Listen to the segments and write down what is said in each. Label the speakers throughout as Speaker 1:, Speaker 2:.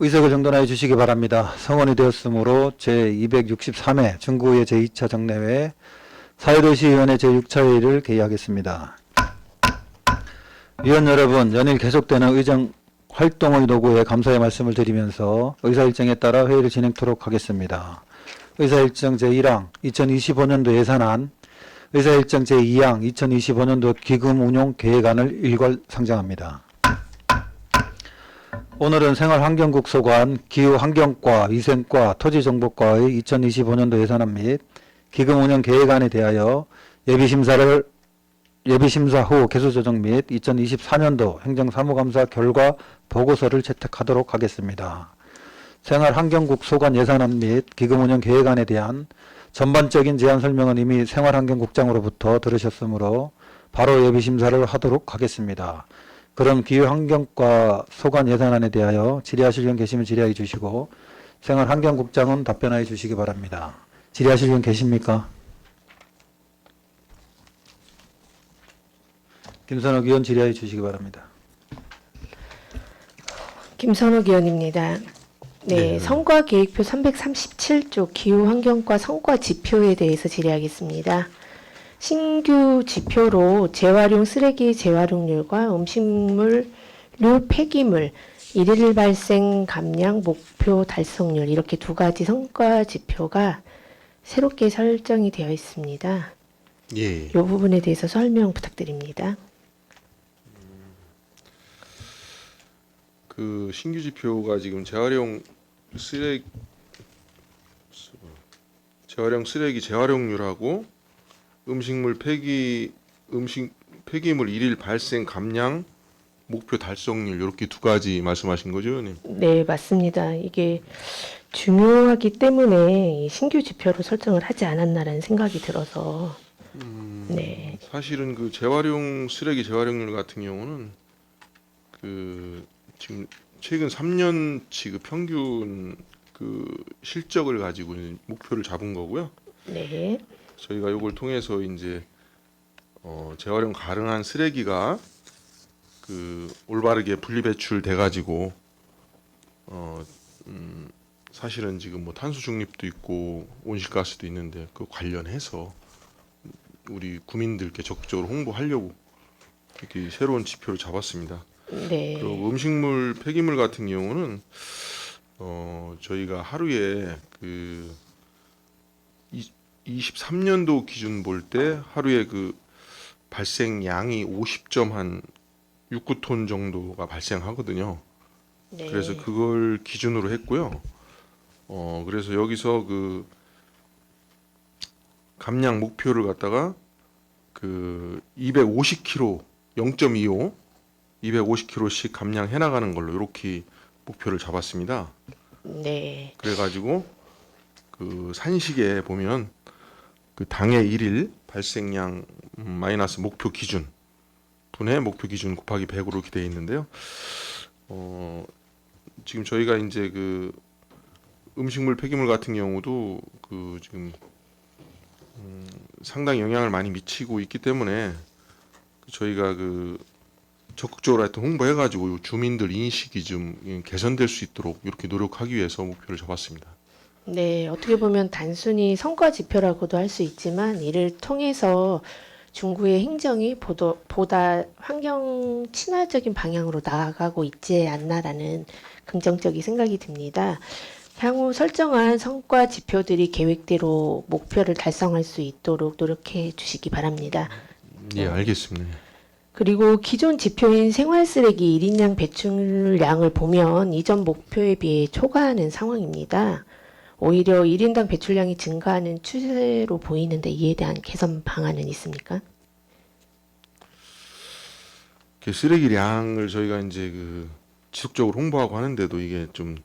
Speaker 1: 의석을 정돈하여 주시기 바랍니다. 성원이 되었으므로 제263회 중구의 제2차 정례회 사회도시위원회 제6차 회의를 개의하겠습니다. 위원 여러분, 연일 계속되는 의정 활동의 도구에 감사의 말씀을 드리면서 의사일정에 따라 회의를 진행토록 하겠습니다. 의사일정 제1항 2025년도 예산안, 의사일정 제2항 2025년도 기금운용 계획안을 일괄 상정합니다. 오늘은 생활환경국 소관 기후환경과 위생과 토지정보과의 2025년도 예산안 및 기금운영 계획안에 대하여 예비심사 후 개수조정 및 2024년도 행정사무감사 결과 보고서를 채택하도록 하겠습니다. 생활환경국 소관 예산안 및 기금운영 계획안에 대한 전반적인 제안 설명은 이미 생활환경국장으로부터 들으셨으므로 바로 예비심사를 하도록 하겠습니다. 그럼 기후환경과 소관 예산안에 대하여 질의하실 분 계시면 질의해 주시고 생활환경국장은 답변해 주시기 바랍니다. 질의하실 분 계십니까? 김선욱 의원 질의해 주시기 바랍니다.
Speaker 2: 김선욱 의원입니다. 네,
Speaker 1: 네.
Speaker 2: 성과계획표 337조 기후환경과 성과지표에 대해서 질의하겠습니다. 신규 지표로 재활용 쓰레기 재활용률과 음식물류 폐기물 일일 발생 감량 목표 달성률 이렇게 두 가지 성과 지표가 새롭게 설정이 되어 있습니다.
Speaker 3: 예.
Speaker 2: 이 부분에 대해서 설명 부탁드립니다.
Speaker 3: 그 신규 지표가 지금 재활용 쓰레기 재활용률하고 음식물 폐기물 일일 발생 감량 목표 달성률 이렇게 두 가지 말씀하신 거죠, 의원님?
Speaker 2: 네, 맞습니다. 이게 중요하기 때문에 이 신규 지표로 설정을 하지 않았나라는 생각이 들어서 네.
Speaker 3: 사실은 그 재활용 쓰레기 재활용률 같은 경우는 그 지금 최근 3년치 그 평균 그 실적을 가지고 목표를 잡은 거고요.
Speaker 2: 네.
Speaker 3: 저희가 이걸 통해서 이제 재활용 가능한 쓰레기가 그 올바르게 분리 배출돼 가지고 사실은 지금 뭐 탄소 중립도 있고 온실가스도 있는데 그 관련해서 우리 국민들께 적극적으로 홍보하려고 이렇게 새로운 지표를 잡았습니다.
Speaker 2: 네.
Speaker 3: 그리고 음식물 폐기물 같은 경우는 저희가 하루에 그 23년도 기준 볼 때 하루에 그 발생량이 50.69톤 정도가 발생하거든요.
Speaker 2: 네.
Speaker 3: 그래서 그걸 기준으로 했고요. 그래서 여기서 그 감량 목표를 갖다가 그 250kg 0.25 250kg씩 감량해 나가는 걸로 이렇게 목표를 잡았습니다.
Speaker 2: 네.
Speaker 3: 그래가지고 그 산식에 보면 그 당해 일일 발생량 마이너스 목표 기준 분의 목표 기준 곱하기 100으로 이렇게 되어 있는데요. 지금 저희가 이제 그 음식물 폐기물 같은 경우도 그 지금 상당히 영향을 많이 미치고 있기 때문에 저희가 그 적극적으로 하여튼 홍보해가지고 주민들 인식이 좀 개선될 수 있도록 이렇게 노력하기 위해서 목표를 잡았습니다.
Speaker 2: 네, 어떻게 보면 단순히 성과 지표라고도 할 수 있지만 이를 통해서 중구의 행정이 보다 환경 친화적인 방향으로 나아가고 있지 않나라는 긍정적인 생각이 듭니다. 향후 설정한 성과 지표들이 계획대로 목표를 달성할 수 있도록 노력해 주시기 바랍니다.
Speaker 3: 예, 알겠습니다.
Speaker 2: 그리고 기존 지표인 생활쓰레기 1인당 배출량을 보면 이전 목표에 비해 초과하는 상황입니다. 오히려 1인당 배출량이 증가하는 추세로 보이는데 이에 대한 개선 방안은 있습니까?
Speaker 3: 그 쓰레기량을 저희가 이제 그 지속적으로 홍보하고 하는데도 이게 좀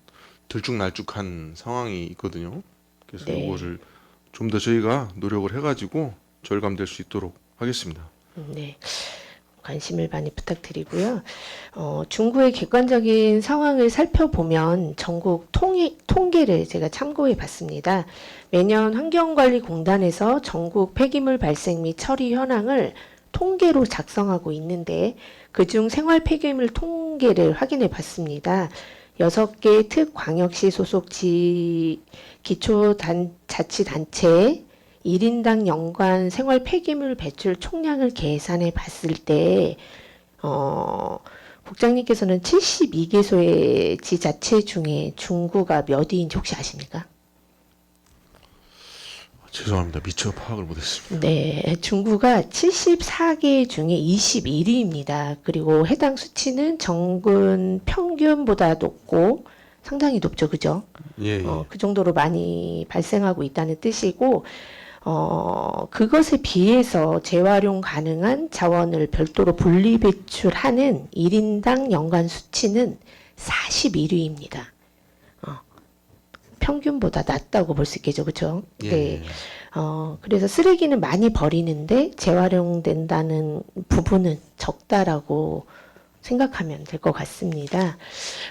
Speaker 3: 들쭉날쭉한 상황이 있거든요. 그래서
Speaker 2: 네.
Speaker 3: 이거를 좀 더 저희가 노력을 해가지고 절감될 수 있도록 하겠습니다.
Speaker 2: 네. 관심을 많이 부탁드리고요. 중구의 객관적인 상황을 살펴보면 전국 통계를 제가 참고해 봤습니다. 매년 환경관리공단에서 전국 폐기물 발생 및 처리 현황을 통계로 작성하고 있는데 그중 생활 폐기물 통계를 확인해 봤습니다. 6개 특광역시 소속 기초자치단체 1인당 연간 생활 폐기물 배출 총량을 계산해 봤을 때 국장님께서는 72개소의 지자체 중에 중구가 몇 위인지 혹시 아십니까?
Speaker 3: 죄송합니다. 미처 파악을 못했습니다.
Speaker 2: 네, 중구가 74개 중에 21위입니다. 그리고 해당 수치는 전군 평균보다 높고 상당히 높죠, 그죠?
Speaker 3: 예, 예.
Speaker 2: 그 정도로 많이 발생하고 있다는 뜻이고, 그것에 비해서 재활용 가능한 자원을 별도로 분리 배출하는 1인당 연간 수치는 41위입니다. 평균보다 낮다고 볼 수 있겠죠, 그렇죠?
Speaker 3: 예,
Speaker 2: 네.
Speaker 3: 예.
Speaker 2: 그래서 쓰레기는 많이 버리는데 재활용된다는 부분은 적다라고 생각하면 될 것 같습니다.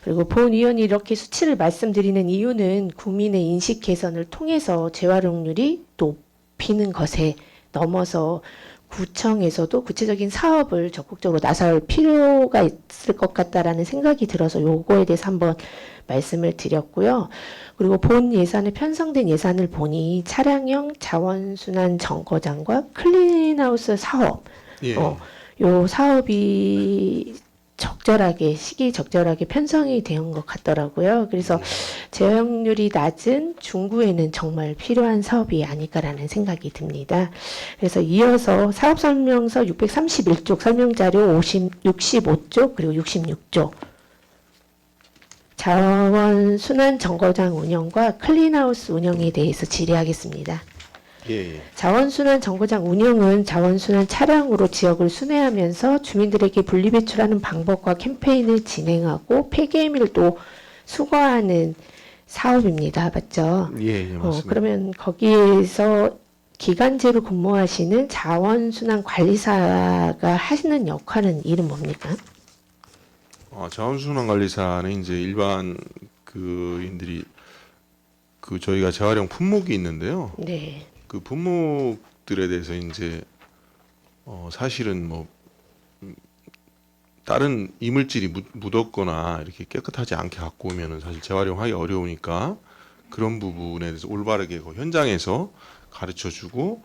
Speaker 2: 그리고 본 의원이 이렇게 수치를 말씀드리는 이유는 국민의 인식 개선을 통해서 재활용률이 높이는 것에 넘어서 구청에서도 구체적인 사업을 적극적으로 나설 필요가 있을 것 같다라는 생각이 들어서 요거에 대해서 한번 말씀을 드렸고요. 그리고 본 예산에 편성된 예산을 보니 차량형 자원순환 정거장과 클린하우스 사업,
Speaker 3: 예.
Speaker 2: 요 사업이 시기 적절하게 편성이 된 것 같더라고요. 그래서 재활용률이 낮은 중구에는 정말 필요한 사업이 아닐까라는 생각이 듭니다. 그래서 이어서 사업설명서 631쪽 설명자료 65쪽 그리고 66쪽 자원순환 정거장 운영과 클린하우스 운영에 대해서 질의하겠습니다.
Speaker 3: 예, 예.
Speaker 2: 자원순환 정거장 운영은 자원순환 차량으로 지역을 순회하면서 주민들에게 분리배출하는 방법과 캠페인을 진행하고 폐기물을 또 수거하는 사업입니다. 맞죠?
Speaker 3: 예, 예, 맞습니다.
Speaker 2: 그러면 거기에서 기간제로 근무하시는 자원순환 관리사가 하시는 역할은 이름 뭡니까?
Speaker 3: 자원순환 관리사는 이제 일반 그인들이 저희가 재활용 품목이 있는데요.
Speaker 2: 네.
Speaker 3: 그 품목들에 대해서 이제 사실은 뭐 다른 이물질이 묻었거나 이렇게 깨끗하지 않게 갖고 오면은 사실 재활용하기 어려우니까 그런 부분에 대해서 올바르게 그 현장에서 가르쳐주고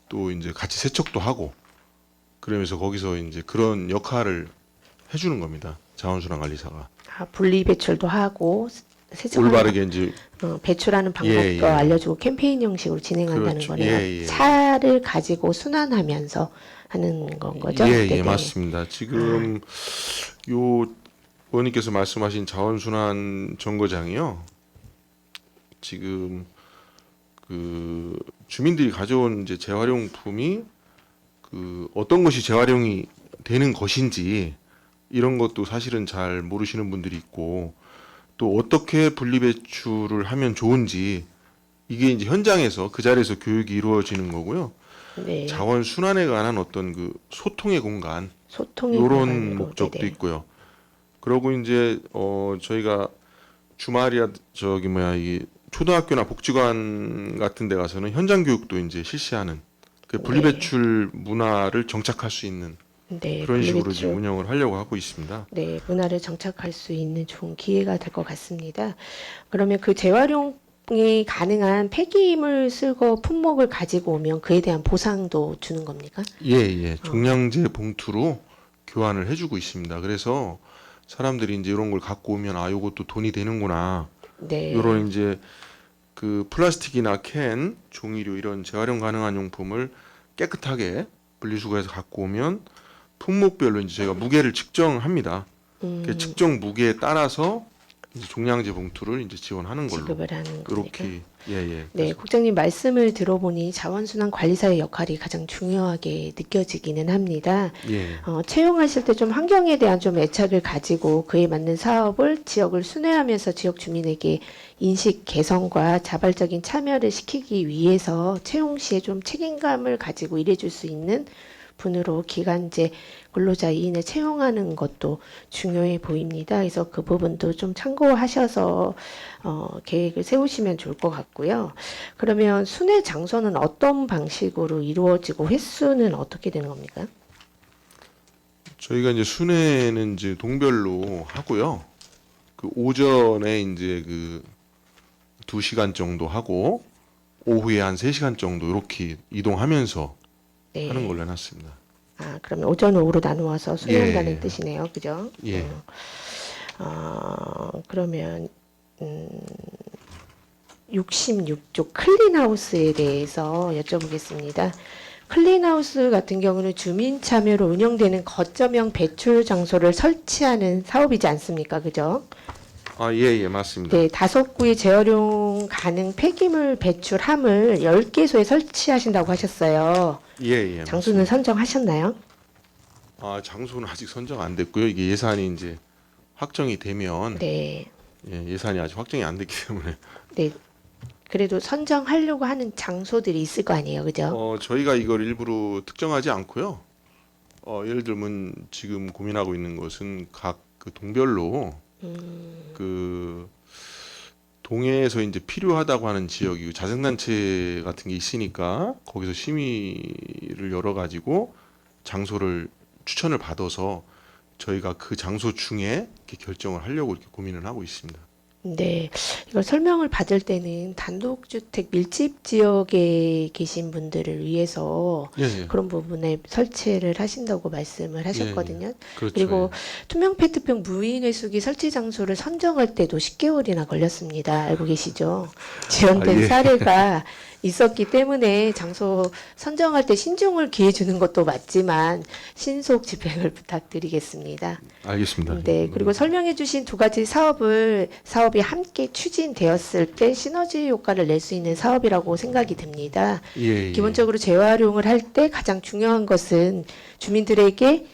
Speaker 3: 또 이제 같이 세척도 하고 그러면서 거기서 이제 그런 역할을 해주는 겁니다. 자원순환 관리사가
Speaker 2: 분리배출도 하고 세척하는
Speaker 3: 올바르게 이제
Speaker 2: 배출하는 방법도
Speaker 3: 예, 예.
Speaker 2: 알려주고 캠페인 형식으로 진행한다는
Speaker 3: 그렇죠.
Speaker 2: 거네요.
Speaker 3: 예, 예.
Speaker 2: 차를 가지고 순환하면서 하는 건 거죠?
Speaker 3: 예, 예,
Speaker 2: 네네.
Speaker 3: 맞습니다. 지금 요 의원님께서 말씀하신 자원순환 정거장이요. 지금 그 주민들이 가져온 이제 재활용품이 그 어떤 것이 재활용이 되는 것인지 이런 것도 사실은 잘 모르시는 분들이 있고 또 어떻게 분리배출을 하면 좋은지 이게 이제 현장에서 그 자리에서 교육이 이루어지는 거고요.
Speaker 2: 네.
Speaker 3: 자원 순환에 관한 어떤 그 소통의 공간
Speaker 2: 소통의
Speaker 3: 이런
Speaker 2: 공간으로,
Speaker 3: 목적도
Speaker 2: 네네.
Speaker 3: 있고요. 그러고 이제 저희가 주말이야 이 초등학교나 복지관 같은 데 가서는 현장 교육도 이제 실시하는 그 분리배출 문화를 정착할 수 있는
Speaker 2: 네,
Speaker 3: 그런 식으로
Speaker 2: 분리배출.
Speaker 3: 지금 운영을 하려고 하고 있습니다.
Speaker 2: 네, 문화를 정착할 수 있는 좋은 기회가 될 것 같습니다. 그러면 그 재활용이 가능한 폐기물 수거 품목을 가지고 오면 그에 대한 보상도 주는 겁니까?
Speaker 3: 예. 종량제 봉투로 교환을 해주고 있습니다. 그래서 사람들이 이제 이런 걸 갖고 오면 요것도 돈이 되는구나.
Speaker 2: 네.
Speaker 3: 이런 이제 그 플라스틱이나 캔, 종이류 이런 재활용 가능한 용품을 깨끗하게 분리수거해서 갖고 오면 품목별로 이제 저희가 무게를 측정합니다. 그 측정 무게에 따라서 이제 종량제 봉투를 이제 지원하는 걸로
Speaker 2: 지급을 하는 거니까.
Speaker 3: 이렇게 예.
Speaker 2: 네, 국장님 말씀을 들어보니 자원순환 관리사의 역할이 가장 중요하게 느껴지기는 합니다.
Speaker 3: 예.
Speaker 2: 채용하실 때 좀 환경에 대한 좀 애착을 가지고 그에 맞는 사업을 지역을 순회하면서 지역 주민에게 인식 개선과 자발적인 참여를 시키기 위해서 채용 시에 좀 책임감을 가지고 일해줄 수 있는 분으로 기간제 근로자 2인을 채용하는 것도 중요해 보입니다. 그래서 그 부분도 좀 참고하셔서 계획을 세우시면 좋을 것 같고요. 그러면 순회 장소는 어떤 방식으로 이루어지고 횟수는 어떻게 되는 겁니까?
Speaker 3: 저희가 이제 순회는 이제 동별로 하고요. 그 그 오전에 이제 그 2시간 정도 하고 오후에 한 3시간 정도 이렇게 이동하면서
Speaker 2: 네.
Speaker 3: 하는 걸로 해놨습니다.
Speaker 2: 아, 그러면 오전 오후로 나누어서 수행한다는
Speaker 3: 예.
Speaker 2: 뜻이네요. 그죠?
Speaker 3: 예.
Speaker 2: 그러면 66조 클린하우스에 대해서 여쭤보겠습니다. 클린하우스 같은 경우는 주민 참여로 운영되는 거점형 배출 장소를 설치하는 사업이지 않습니까? 그죠?
Speaker 3: 아, 예, 맞습니다.
Speaker 2: 네, 5구의 재활용 가능 폐기물 배출함을 10개소에 설치하신다고 하셨어요.
Speaker 3: 예,
Speaker 2: 장소는
Speaker 3: 맞습니다.
Speaker 2: 선정하셨나요?
Speaker 3: 아, 장소는 아직 선정 안 됐고요. 이게 예산이 이제 확정이 되면
Speaker 2: 네.
Speaker 3: 예산이 아직 확정이 안 됐기 때문에
Speaker 2: 네. 그래도 선정하려고 하는 장소들이 있을 거 아니에요. 그죠?
Speaker 3: 저희가 이걸 일부러 특정하지 않고요. 예를 들면 지금 고민하고 있는 것은 각 그 동별로 그 동해에서 이제 필요하다고 하는 지역이 자생단체 같은 게 있으니까 거기서 심의를 열어 가지고 장소를 추천을 받아서 저희가 그 장소 중에 이렇게 결정을 하려고 이렇게 고민을 하고 있습니다.
Speaker 2: 네. 이걸 설명을 받을 때는 단독주택 밀집 지역에 계신 분들을 위해서
Speaker 3: 예, 예.
Speaker 2: 그런 부분에 설치를 하신다고 말씀을 하셨거든요.
Speaker 3: 그렇죠.
Speaker 2: 그리고 투명 페트병 무인 회수기 설치 장소를 선정할 때도 10개월이나 걸렸습니다. 알고 계시죠? 지연된
Speaker 3: 아, 예.
Speaker 2: 사례가 있었기 때문에 장소 선정할 때 신중을 기해 주는 것도 맞지만 신속 집행을 부탁드리겠습니다.
Speaker 3: 알겠습니다.
Speaker 2: 네, 그리고 설명해 주신 두 가지 사업이 함께 추진되었을 때 시너지 효과를 낼 수 있는 사업이라고 생각이 듭니다.
Speaker 3: 예, 예.
Speaker 2: 기본적으로 재활용을 할 때 가장 중요한 것은 주민들에게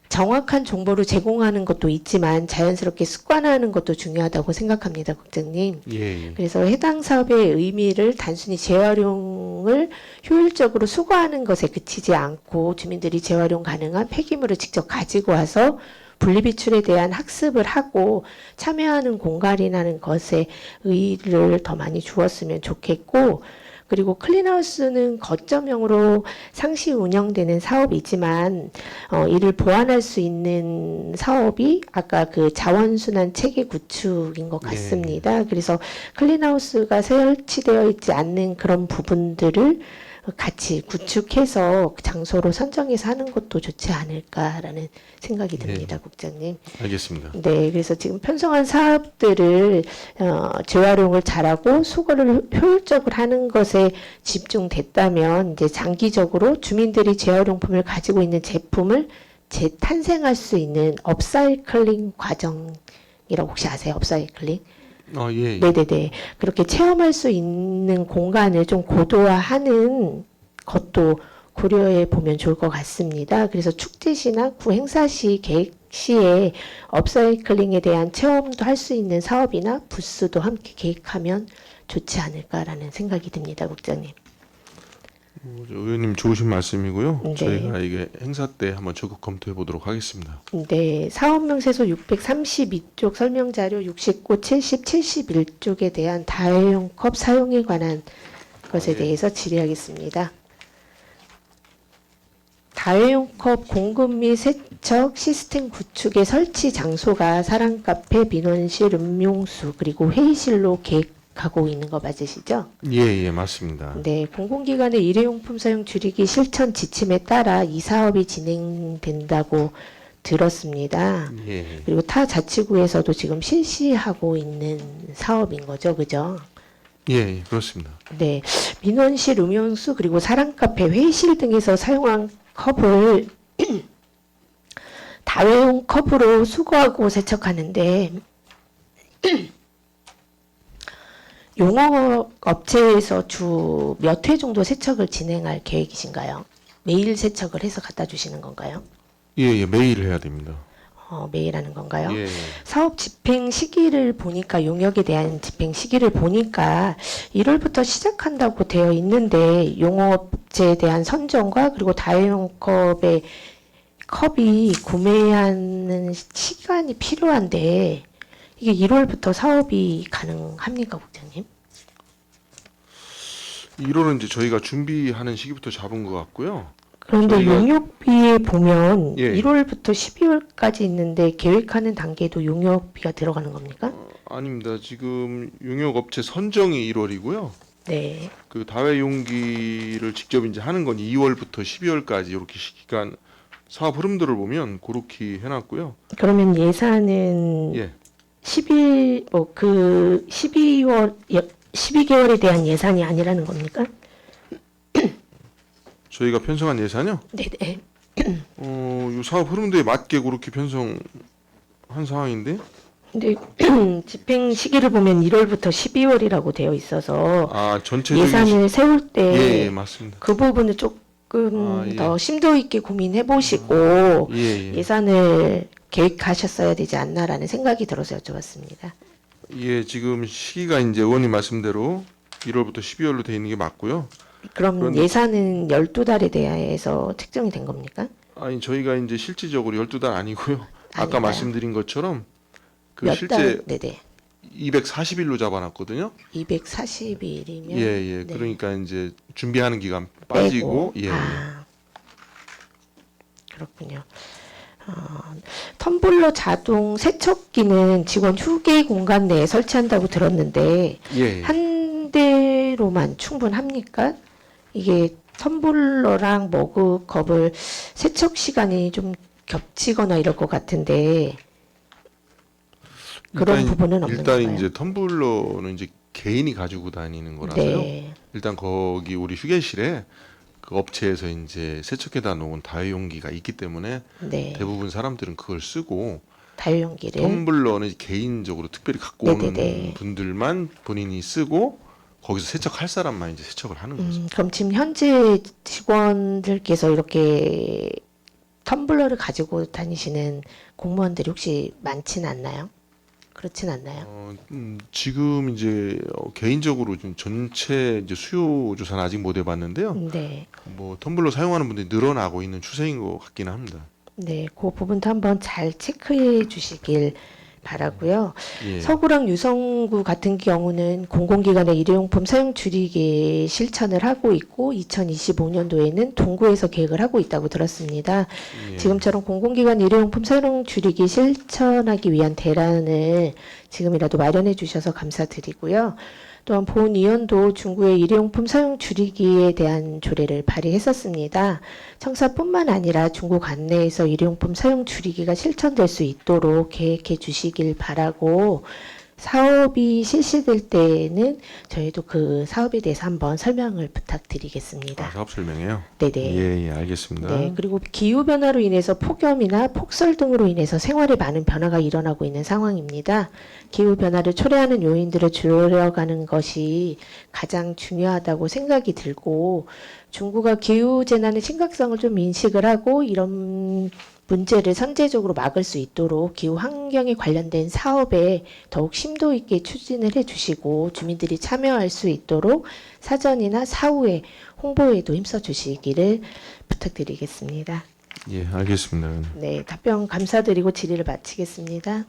Speaker 2: 정확한 정보를 제공하는 것도 있지만 자연스럽게 습관화하는 것도 중요하다고 생각합니다, 국장님.
Speaker 3: 예, 예.
Speaker 2: 그래서 해당 사업의 의미를 단순히 재활용을 효율적으로 수거하는 것에 그치지 않고 주민들이 재활용 가능한 폐기물을 직접 가지고 와서 분리배출에 대한 학습을 하고 참여하는 공간이라는 것에 의의를 더 많이 주었으면 좋겠고, 그리고 클린하우스는 거점형으로 상시 운영되는 사업이지만 이를 보완할 수 있는 사업이 아까 그 자원순환 체계 구축인 것 같습니다. 그래서 클린하우스가 설치되어 있지 않는 그런 부분들을 같이 구축해서 장소로 선정해서 하는 것도 좋지 않을까라는 생각이 듭니다, 국장님.
Speaker 3: 알겠습니다.
Speaker 2: 네, 그래서 지금 편성한 사업들을 재활용을 잘하고 수거를 효율적으로 하는 것에 집중됐다면 이제 장기적으로 주민들이 재활용품을 가지고 있는 제품을 재탄생할 수 있는 업사이클링 과정이라고 혹시 아세요? 업사이클링?
Speaker 3: 예, 예.
Speaker 2: 네네네. 그렇게 체험할 수 있는 공간을 좀 고도화하는 것도 고려해 보면 좋을 것 같습니다. 그래서 축제 시나 구 행사 시 계획 시에 업사이클링에 대한 체험도 할 수 있는 사업이나 부스도 함께 계획하면 좋지 않을까라는 생각이 듭니다, 국장님.
Speaker 3: 의원님 좋으신 말씀이고요.
Speaker 2: 네.
Speaker 3: 저희가 이게 행사 때 한번 적극 검토해 보도록 하겠습니다.
Speaker 2: 네, 사업명세서 632쪽 설명자료 69, 70, 71쪽에 대한 다회용 컵 사용에 관한 것에
Speaker 3: 예.
Speaker 2: 대해서 질의하겠습니다. 다회용 컵 공급 및 세척 시스템 구축의 설치 장소가 사랑카페, 민원실, 음용수 그리고 회의실로 계획하고 있는 거 맞으시죠?
Speaker 3: 예, 예, 맞습니다.
Speaker 2: 네, 공공기관의 일회용품 사용 줄이기 실천 지침에 따라 이 사업이 진행된다고 들었습니다.
Speaker 3: 예,
Speaker 2: 그리고 타 자치구에서도 지금 실시하고 있는 사업인 거죠, 그죠?
Speaker 3: 예, 예, 그렇습니다.
Speaker 2: 네, 민원실, 음용수 그리고 사랑카페, 회의실 등에서 사용한 컵을 다회용 컵으로 수거하고 세척하는데 용역 업체에서 주 몇 회 정도 세척을 진행할 계획이신가요? 매일 세척을 해서 갖다 주시는 건가요?
Speaker 3: 예, 예, 매일 해야 됩니다.
Speaker 2: 매일 하는 건가요?
Speaker 3: 예, 예.
Speaker 2: 사업 집행 시기를 보니까 용역에 대한 집행 시기를 보니까 1월부터 시작한다고 되어 있는데 용업체에 대한 선정과 그리고 다회용 컵이 구매하는 시간이 필요한데 이게 1월부터 사업이 가능합니까, 국장님?
Speaker 3: 1월은 이제 저희가 준비하는 시기부터 잡은 것 같고요.
Speaker 2: 그런데
Speaker 3: 저희가-
Speaker 2: 용역비에 보면
Speaker 3: 예.
Speaker 2: 1월부터 12월까지 있는데 계획하는 단계도 용역비가 들어가는 겁니까?
Speaker 3: 아닙니다. 지금 용역업체 선정이 1월이고요.
Speaker 2: 네.
Speaker 3: 그 다회 용기를 직접 이제 하는 건 2월부터 12월까지 이렇게 시기간 사업 흐름들을 보면 그렇게 해놨고요.
Speaker 2: 그러면 예산은
Speaker 3: 예.
Speaker 2: 12개월에 대한 예산이 아니라는 겁니까?
Speaker 3: 저희가 편성한 예산요.
Speaker 2: 네네.
Speaker 3: 이 사업 흐름도에 맞게 그렇게 편성한 상황인데.
Speaker 2: 근데 집행 시기를 보면 1월부터 12월이라고 되어 있어서
Speaker 3: 전체적인
Speaker 2: 예산을 세울 때
Speaker 3: 예, 맞습니다.
Speaker 2: 그 부분을 조금
Speaker 3: 예.
Speaker 2: 더 심도 있게 고민해 보시고
Speaker 3: 예.
Speaker 2: 예산을 계획하셨어야 되지 않나라는 생각이 들어서 여쭤봤습니다.
Speaker 3: 예, 지금 시기가 이제 의원님 말씀대로 1월부터 12월로 돼 있는 게 맞고요.
Speaker 2: 그럼
Speaker 3: 그런데-
Speaker 2: 예산은 12달에 대해서 책정이 된 겁니까?
Speaker 3: 아니 저희가 이제 실질적으로 12달 아니고요. 아까
Speaker 2: 아닌가요?
Speaker 3: 말씀드린 것처럼 그
Speaker 2: 몇
Speaker 3: 실제
Speaker 2: 달? 네네.
Speaker 3: 240일로 잡아놨거든요.
Speaker 2: 240일이면
Speaker 3: 예.
Speaker 2: 네.
Speaker 3: 그러니까 이제 준비하는 기간 빠지고 예.
Speaker 2: 그렇군요. 텀블러 자동 세척기는 직원 휴게 공간 내에 설치한다고 들었는데
Speaker 3: 예.
Speaker 2: 한 대로만 충분합니까? 이게 텀블러랑 머그컵을 세척 시간이 좀 겹치거나 이럴 것 같은데 그런 부분은 없는
Speaker 3: 일단
Speaker 2: 건가요?
Speaker 3: 이제 텀블러는 이제 개인이 가지고 다니는 거라서요.
Speaker 2: 네.
Speaker 3: 일단 거기 우리 휴게실에 그 업체에서 이제 세척해다 놓은 다회용기가 있기 때문에
Speaker 2: 네.
Speaker 3: 대부분 사람들은 그걸 쓰고
Speaker 2: 다용기를
Speaker 3: 텀블러는 개인적으로 특별히 갖고
Speaker 2: 네네네.
Speaker 3: 오는 분들만 본인이 쓰고 거기서 세척할 사람만 이제 세척을 하는 거죠.
Speaker 2: 그럼 지금 현재 직원들께서 이렇게 텀블러를 가지고 다니시는 공무원들이 혹시 많지는 않나요? 그렇진 않나요?
Speaker 3: 지금 이제 개인적으로 좀 전체 이제 수요 조사는 아직 못 해봤는데요.
Speaker 2: 네.
Speaker 3: 뭐 텀블러 사용하는 분들이 늘어나고 있는 추세인 것 같기는 합니다.
Speaker 2: 네, 그 부분도 한번 잘 체크해 주시길 바라고요.
Speaker 3: 예.
Speaker 2: 서구랑 유성구 같은 경우는 공공기관의 일회용품 사용 줄이기 실천을 하고 있고 2025년도에는 동구에서 계획을 하고 있다고 들었습니다.
Speaker 3: 예.
Speaker 2: 지금처럼 공공기관 일회용품 사용 줄이기 실천하기 위한 대란을 지금이라도 마련해 주셔서 감사드리고요. 또한 본의원도 중구의 일회용품 사용 줄이기에 대한 조례를 발의했었습니다. 청사뿐만 아니라 중구 관내에서 일회용품 사용 줄이기가 실천될 수 있도록 계획해 주시길 바라고 사업이 실시될 때에는 저희도 그 사업에 대해서 한번 설명을 부탁드리겠습니다.
Speaker 3: 사업 설명해요.
Speaker 2: 네네.
Speaker 3: 예, 알겠습니다.
Speaker 2: 네, 그리고 기후 변화로 인해서 폭염이나 폭설 등으로 인해서 생활에 많은 변화가 일어나고 있는 상황입니다. 기후 변화를 초래하는 요인들을 줄여가는 것이 가장 중요하다고 생각이 들고 중구가 기후 재난의 심각성을 좀 인식을 하고 이런 문제를 선제적으로 막을 수 있도록 기후 환경에 관련된 사업에 더욱 심도 있게 추진을 해주시고 주민들이 참여할 수 있도록 사전이나 사후에 홍보에도 힘써 주시기를 부탁드리겠습니다.
Speaker 3: 예, 알겠습니다.
Speaker 2: 네, 답변 감사드리고 질의를 마치겠습니다.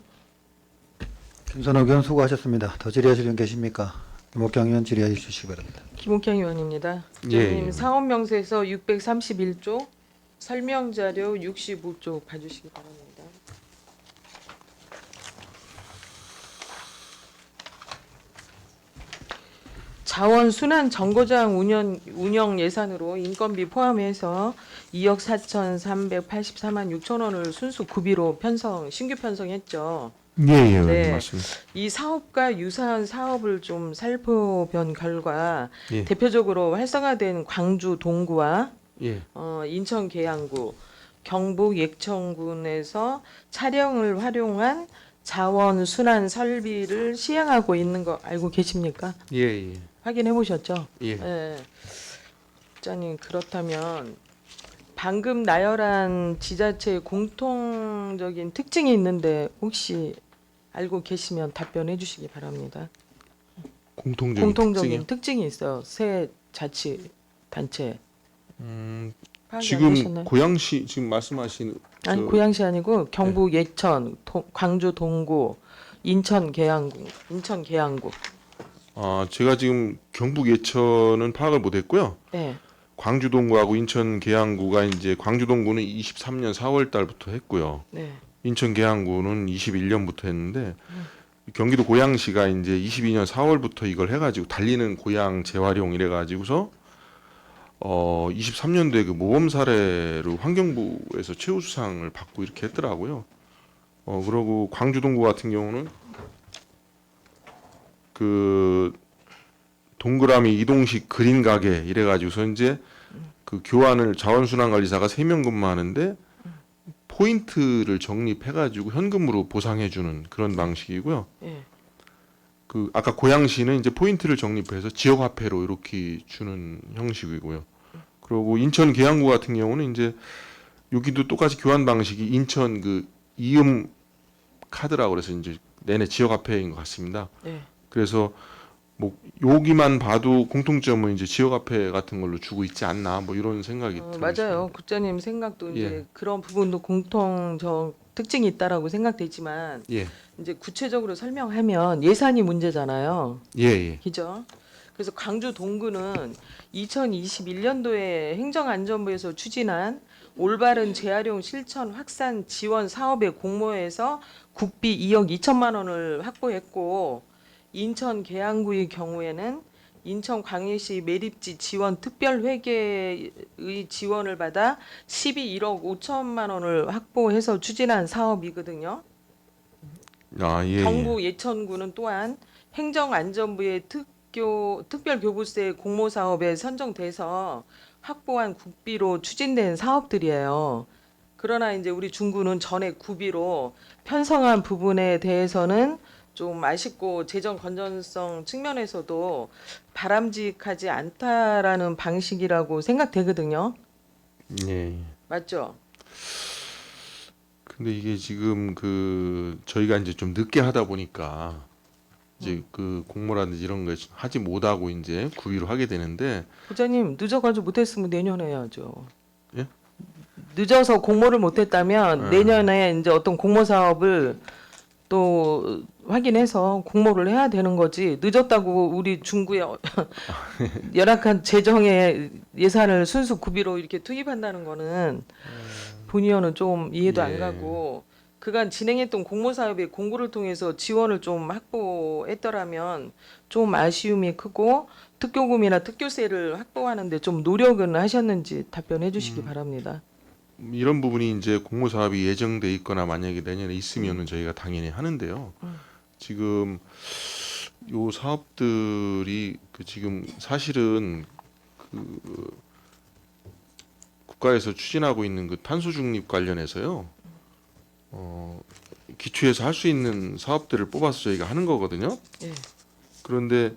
Speaker 1: 김선호 의원 수고하셨습니다. 더 질의하실 분 계십니까? 김옥경 의원 질의해 주시기 바랍니다.
Speaker 4: 김옥경 의원입니다.
Speaker 3: 예,
Speaker 4: 의원님
Speaker 3: 예.
Speaker 4: 사업 명세서 631조 설명 자료 65조 봐주시기 바랍니다. 자원 순환 정거장 운영 예산으로 인건비 포함해서 2억 4,384만 6천 원을 순수 구비로 신규 편성했죠.
Speaker 3: 예,
Speaker 4: 네.
Speaker 3: 맞습니다.
Speaker 4: 이 사업과 유사한 사업을 좀 살펴본 결과
Speaker 3: 예.
Speaker 4: 대표적으로 활성화된 광주 동구와
Speaker 3: 예.
Speaker 4: 인천 계양구, 경북 예천군에서 차량을 활용한 자원 순환 설비를 시행하고 있는 거 알고 계십니까?
Speaker 3: 예.
Speaker 4: 확인해 보셨죠?
Speaker 3: 예.
Speaker 4: 네. 국장님 그렇다면 방금 나열한 지자체의 공통적인 특징이 있는데 혹시 알고 계시면 답변해 주시기 바랍니다.
Speaker 3: 공통적인 특징이요?
Speaker 4: 특징이 있어요. 새 자치 단체. 파악이 안
Speaker 3: 지금
Speaker 4: 되셨나요?
Speaker 3: 고양시 지금 말씀하신
Speaker 4: 아니
Speaker 3: 저-
Speaker 4: 고양시 아니고 경북 예천, 광주 동구, 인천 계양구.
Speaker 3: 제가 지금 경북 예천은 파악을 못했고요.
Speaker 4: 네.
Speaker 3: 광주동구하고 인천 계양구가 이제 광주동구는 23년 4월 달부터 했고요.
Speaker 4: 네.
Speaker 3: 인천 계양구는 21년부터 했는데 경기도 고양시가 이제 22년 4월부터 이걸 해가지고 달리는 고양 재활용 이래가지고서 23년도에 그 모범 사례로 환경부에서 최우수상을 받고 이렇게 했더라고요. 그러고 광주동구 같은 경우는 그 동그라미 이동식 그린 가게 이래가지고서 이제 그 교환을 자원순환관리사가 3명 근무하는데 포인트를 적립해가지고 현금으로 보상해주는 그런 방식이고요.
Speaker 4: 예.
Speaker 3: 그 아까 고양시는 이제 포인트를 적립해서 지역화폐로 이렇게 주는 형식이고요. 그리고 인천 계양구 같은 경우는 이제 여기도 똑같이 교환 방식이 인천 그 이음 카드라고 그래서 이제 내내 지역화폐인 것 같습니다.
Speaker 4: 네.
Speaker 3: 그래서 뭐 여기만 봐도 공통점은 이제 지역화폐 같은 걸로 주고 있지 않나 뭐 이런 생각이 들어요.
Speaker 4: 맞아요. 국장님 생각도 이제
Speaker 3: 예.
Speaker 4: 그런 부분도 공통적 특징이 있다라고 생각되지만
Speaker 3: 예,
Speaker 4: 이제 구체적으로 설명하면 예산이 문제잖아요.
Speaker 3: 예, 예.
Speaker 4: 그죠? 그래서 광주 동구는 2021년도에 행정안전부에서 추진한 올바른 재활용 실천 확산 지원 사업의 공모에서 국비 2억 2천만 원을 확보했고 인천 계양구의 경우에는 인천 광역시 매립지 지원 특별회계의 지원을 받아 12억 5천만 원을 확보해서 추진한 사업이거든요.
Speaker 3: 아, 예,
Speaker 4: 경북 예천구는 또한 행정안전부의 특별교부세 공모 사업에 선정돼서 확보한 국비로 추진된 사업들이에요. 그러나 이제 우리 중구는 전액 구비로 편성한 부분에 대해서는 좀 아쉽고 재정 건전성 측면에서도 바람직하지 않다라는 방식이라고 생각되거든요.
Speaker 3: 예.
Speaker 4: 맞죠?
Speaker 3: 근데 이게 지금 그 저희가 이제 좀 늦게 하다 보니까 이제 그 공모라든지 이런 거 하지 못하고 이제 구비로 하게 되는데
Speaker 4: 부장님 늦어가지고 못했으면 내년에 해야죠.
Speaker 3: 예?
Speaker 4: 늦어서 공모를 못했다면
Speaker 3: 네.
Speaker 4: 내년에 이제 어떤 공모 사업을 또 확인해서 공모를 해야 되는 거지. 늦었다고 우리 중구에 열악한 재정의 예산을 순수 구비로 이렇게 투입한다는 거는 본의원은 좀 이해도
Speaker 3: 예.
Speaker 4: 안 가고 그간 진행했던 공모 사업의 공고를 통해서 지원을 좀 확보했더라면 좀 아쉬움이 크고 특교금이나 특교세를 확보하는데 좀 노력은 하셨는지 답변해 주시기 바랍니다.
Speaker 3: 이런 부분이 이제 공모 사업이 예정돼 있거나 만약에 내년에 있으면은 저희가 당연히 하는데요. 지금 요 사업들이 그 지금 사실은 그 국가에서 추진하고 있는 그 탄소 중립 관련해서요. 기초에서 할 수 있는 사업들을 뽑아서 저희가 하는 거거든요.
Speaker 4: 예.
Speaker 3: 그런데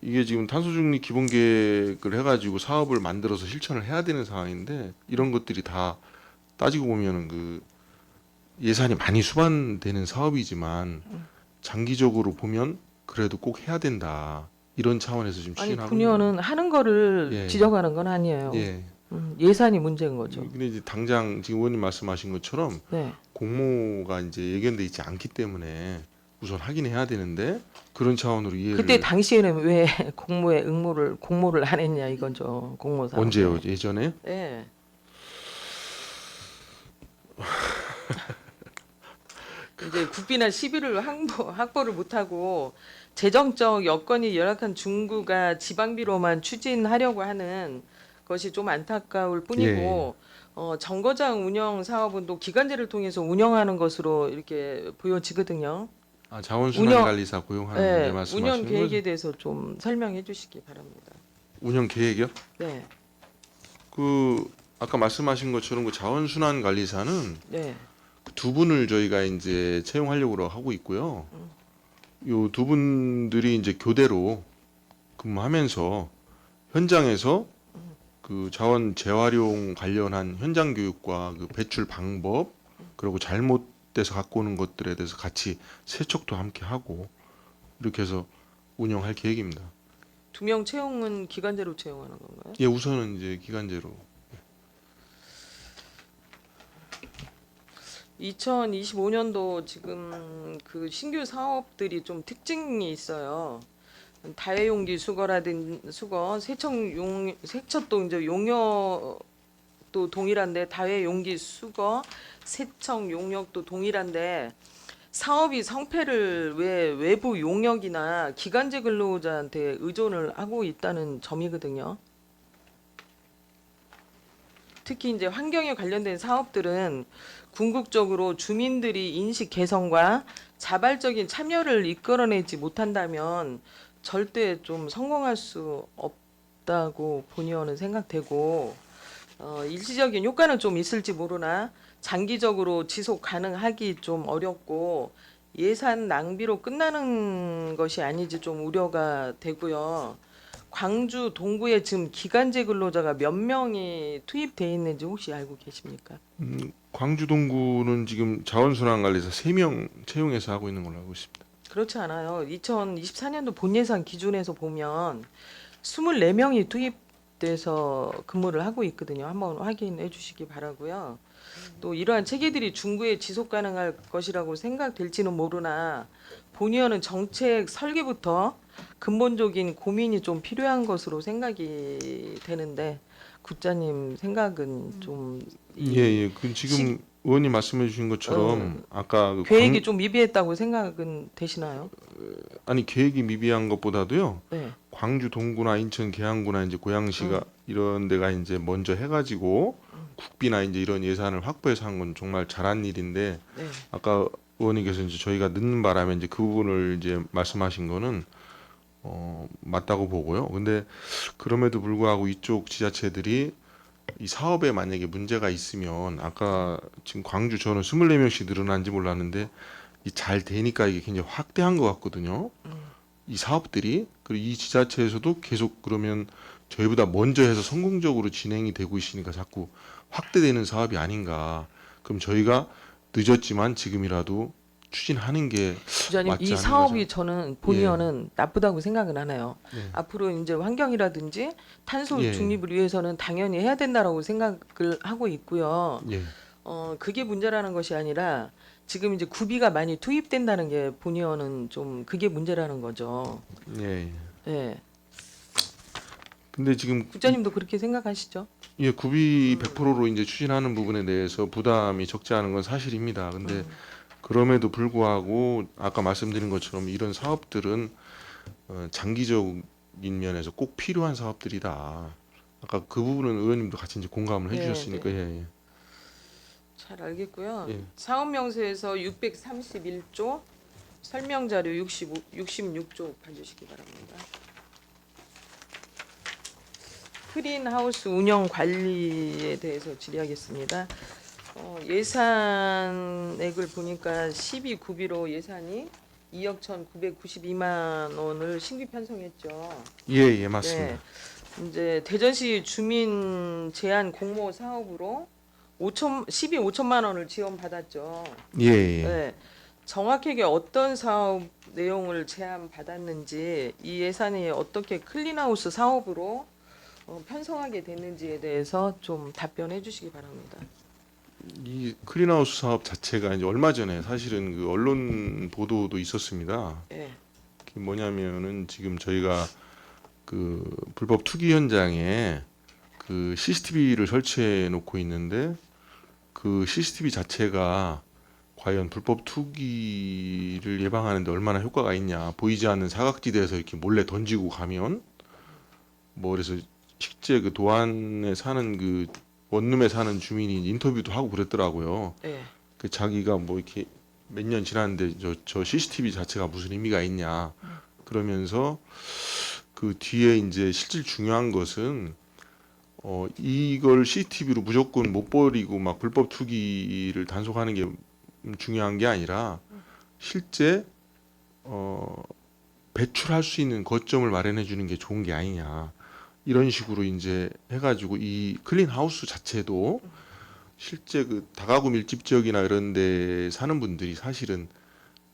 Speaker 3: 이게 지금 탄소 중립 기본 계획을 해가지고 사업을 만들어서 실천을 해야 되는 상황인데 이런 것들이 다 따지고 보면은 그 예산이 많이 수반되는 사업이지만 장기적으로 보면 그래도 꼭 해야 된다 이런 차원에서 지금
Speaker 4: 아니
Speaker 3: 추진하고
Speaker 4: 본의원은 하는 거를
Speaker 3: 예.
Speaker 4: 지적하는 건 아니에요.
Speaker 3: 예.
Speaker 4: 예산이 문제인 거죠.
Speaker 3: 근데 이제 당장 지금 의원님 말씀하신 것처럼
Speaker 4: 네.
Speaker 3: 공모가 이제 예견돼 있지 않기 때문에 우선 하긴 해야 되는데 그런 차원으로 이해를
Speaker 4: 그때 당시에는 왜 공모를 안 했냐 이거죠. 공모 사업.
Speaker 3: 언제요? 예전에?
Speaker 4: 예. 이제 국비나 시비를 확보를 못하고 재정적 여건이 열악한 중구가 지방비로만 추진하려고 하는 것이 좀 안타까울 뿐이고 정거장 운영 사업은 또 기간제를 통해서 운영하는 것으로 이렇게 보여지거든요.
Speaker 3: 아, 자원순환관리사
Speaker 4: 운영-
Speaker 3: 고용하는
Speaker 4: 네,
Speaker 3: 문제
Speaker 4: 운영
Speaker 3: 말씀하시는
Speaker 4: 계획에
Speaker 3: 거죠?
Speaker 4: 대해서 좀 설명해 주시기 바랍니다.
Speaker 3: 운영 계획이요?
Speaker 4: 네,
Speaker 3: 그 아까 말씀하신 것처럼 그 자원순환관리사는
Speaker 4: 네,
Speaker 3: 두 분을 저희가 이제 채용하려고 하고 있고요. 요 두 분들이 이제 교대로 근무하면서 현장에서 그 자원 재활용 관련한 현장 교육과 그 배출 방법 그리고 잘못돼서 갖고 오는 것들에 대해서 같이 세척도 함께 하고 이렇게 해서 운영할 계획입니다.
Speaker 4: 2명 채용은 기간제로 채용하는 건가요?
Speaker 3: 예, 우선은 이제 기간제로
Speaker 4: 2025년도 지금 그 신규 사업들이 좀 특징이 있어요. 다회용기 수거, 세척동 이제 용역도 동일한데 다회용기 수거, 세척 용역도 동일한데 사업이 성패를 왜 외부 용역이나 기간제 근로자한테 의존을 하고 있다는 점이거든요. 특히 이제 환경에 관련된 사업들은 궁극적으로 주민들이 인식 개선과 자발적인 참여를 이끌어내지 못한다면 절대 좀 성공할 수 없다고 본의원은 생각되고 일시적인 효과는 좀 있을지 모르나 장기적으로 지속 가능하기 좀 어렵고 예산 낭비로 끝나는 것이 아닌지 좀 우려가 되고요. 광주 동구에 지금 기간제 근로자가 몇 명이 투입돼 있는지 혹시 알고 계십니까?
Speaker 3: 광주 동구는 지금 자원순환관리사 3명 채용해서 하고 있는 걸로 알고 있습니다.
Speaker 4: 그렇지 않아요. 2024년도 본예산 기준에서 보면 24명이 투입돼서 근무를 하고 있거든요. 한번 확인해 주시기 바라고요. 또 이러한 체계들이 중구에 지속 가능할 것이라고 생각될지는 모르나 본의원은 정책 설계부터 근본적인 고민이 좀 필요한 것으로 생각이 되는데 국장님 생각은 좀
Speaker 3: 예. 그 지금 의원님 말씀해 주신 것처럼 아까 그
Speaker 4: 계획이 좀 미비했다고 생각은 되시나요?
Speaker 3: 아니 계획이 미비한 것보다도요.
Speaker 4: 네.
Speaker 3: 광주 동구나 인천 계양구나 이제 고양시가 이런 데가 이제 먼저 해가지고 국비나 이제 이런 예산을 확보해서 한 건 정말 잘한 일인데
Speaker 4: 네.
Speaker 3: 아까 의원님께서 이제 저희가 늦는 바람에 이제 그 부분을 이제 말씀하신 거는 맞다고 보고요. 근데 그럼에도 불구하고 이쪽 지자체들이 이 사업에 만약에 문제가 있으면 아까 지금 광주 저는 24명씩 늘어난지 몰랐는데 이 잘 되니까 이게 굉장히 확대한 것 같거든요. 이 사업들이 그리고 이 지자체에서도 계속 그러면 저희보다 먼저 해서 성공적으로 진행이 되고 있으니까 자꾸 확대되는 사업이 아닌가. 그럼 저희가 늦었지만 지금이라도 추진하는 게
Speaker 4: 부장님
Speaker 3: 맞지
Speaker 4: 이
Speaker 3: 않은
Speaker 4: 사업이
Speaker 3: 거죠?
Speaker 4: 저는 본의원은 나쁘다고 생각은 안 해요.
Speaker 3: 예.
Speaker 4: 앞으로 이제 환경이라든지 탄소
Speaker 3: 예.
Speaker 4: 중립을 위해서는 당연히 해야 된다라고 생각을 하고 있고요.
Speaker 3: 예.
Speaker 4: 그게 문제라는 것이 아니라 지금 이제 구비가 많이 투입된다는 게 본의원은 좀 그게 문제라는 거죠.
Speaker 3: 예.
Speaker 4: 예.
Speaker 3: 근데 지금
Speaker 4: 국장님도 그렇게 생각하시죠?
Speaker 3: 예, 구비 100%로 이제 추진하는 부분에 대해서 부담이 적지 않은 건 사실입니다. 근데 그럼에도 불구하고 아까 말씀드린 것처럼 이런 사업들은 장기적인 면에서 꼭 필요한 사업들이다. 아까 그 부분은 의원님도 같이 이제 공감을
Speaker 4: 네,
Speaker 3: 해주셨으니까 예.
Speaker 4: 잘 알겠고요.
Speaker 3: 예.
Speaker 4: 사업 명세에서 631조 설명 자료 66조 봐주시기 바랍니다. 크린하우스 운영 관리에 대해서 질의하겠습니다. 예산액을 보니까 12구비로 예산이 2억 1,992만 원을 신규 편성했죠.
Speaker 3: 예, 맞습니다.
Speaker 4: 네. 이제 대전시 주민 제한 공모 사업으로 5천만 원을 지원받았죠.
Speaker 3: 예.
Speaker 4: 네. 정확하게 어떤 사업 내용을 제안받았는지 이 예산이 어떻게 클린하우스 사업으로 편성하게 됐는지에 대해서 좀 답변해 주시기 바랍니다.
Speaker 3: 이 클린하우스 사업 자체가 이제 얼마 전에 사실은 그 언론 보도도 있었습니다.
Speaker 4: 예.
Speaker 3: 그게 뭐냐면은 지금 저희가 그 불법 투기 현장에 그 CCTV를 설치해 놓고 있는데 그 CCTV 자체가 과연 불법 투기를 예방하는데 얼마나 효과가 있냐, 보이지 않는 사각지대에서 이렇게 몰래 던지고 가면 뭐 그래서 실제 그 도안에 사는 그 원룸에 사는 주민이 인터뷰도 하고 그랬더라고요.
Speaker 4: 예.
Speaker 3: 그 자기가 뭐 이렇게 몇 년 지났는데 저 CCTV 자체가 무슨 의미가 있냐 그러면서 그 뒤에 이제 실질 중요한 것은 이걸 CCTV로 무조건 못 버리고 막 불법 투기를 단속하는 게 중요한 게 아니라 실제 배출할 수 있는 거점을 마련해 주는 게 좋은 게 아니냐 이런 식으로 이제 해가지고 이 클린 하우스 자체도 실제 그 다가구 밀집 지역이나 이런 데 사는 분들이 사실은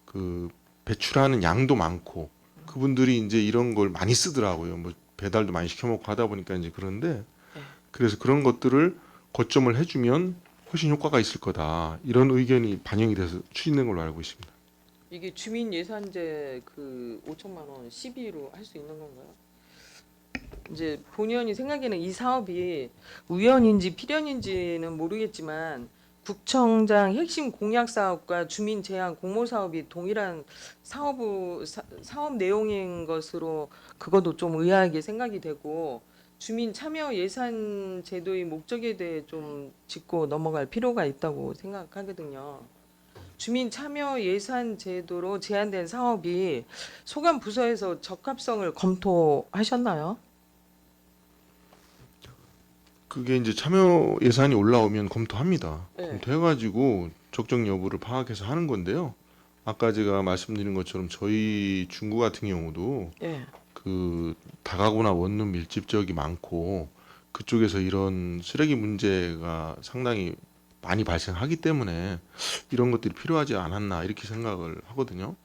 Speaker 3: 그 배출하는 양도 많고 그분들이 이제 이런 걸 많이 쓰더라고요. 뭐 배달도 많이 시켜 먹고 하다 보니까 이제 그런데 그래서 그런 것들을 거점을 해주면 훨씬 효과가 있을 거다. 이런 의견이 반영이 돼서 추진된 걸로 알고 있습니다.
Speaker 4: 이게 주민 예산제 그 5천만 원 시비로 할 수 있는 건가요? 이제 본의원이 생각에는 이 사업이 우연인지 필연인지는 모르겠지만 구청장 핵심 공약 사업과 주민 제한 공모 사업이 동일한 사업 내용인 것으로 그것도 좀 의아하게 생각이 되고 주민 참여 예산 제도의 목적에 대해 좀 짚고 넘어갈 필요가 있다고 생각하거든요. 주민 참여 예산 제도로 제한된 사업이 소관 부서에서 적합성을 검토하셨나요?
Speaker 3: 그게 이제 참여 예산이 올라오면 검토합니다.
Speaker 4: 네.
Speaker 3: 검토해가지고 적정 여부를 파악해서 하는 건데요. 아까 제가 말씀드린 것처럼 저희 중구 같은 경우도
Speaker 4: 예.
Speaker 3: 그 다가구나 원룸 밀집 지역이 많고 그쪽에서 이런 쓰레기 문제가 상당히 많이 발생하기 때문에 이런 것들이 필요하지 않았나 이렇게 생각을 하거든요.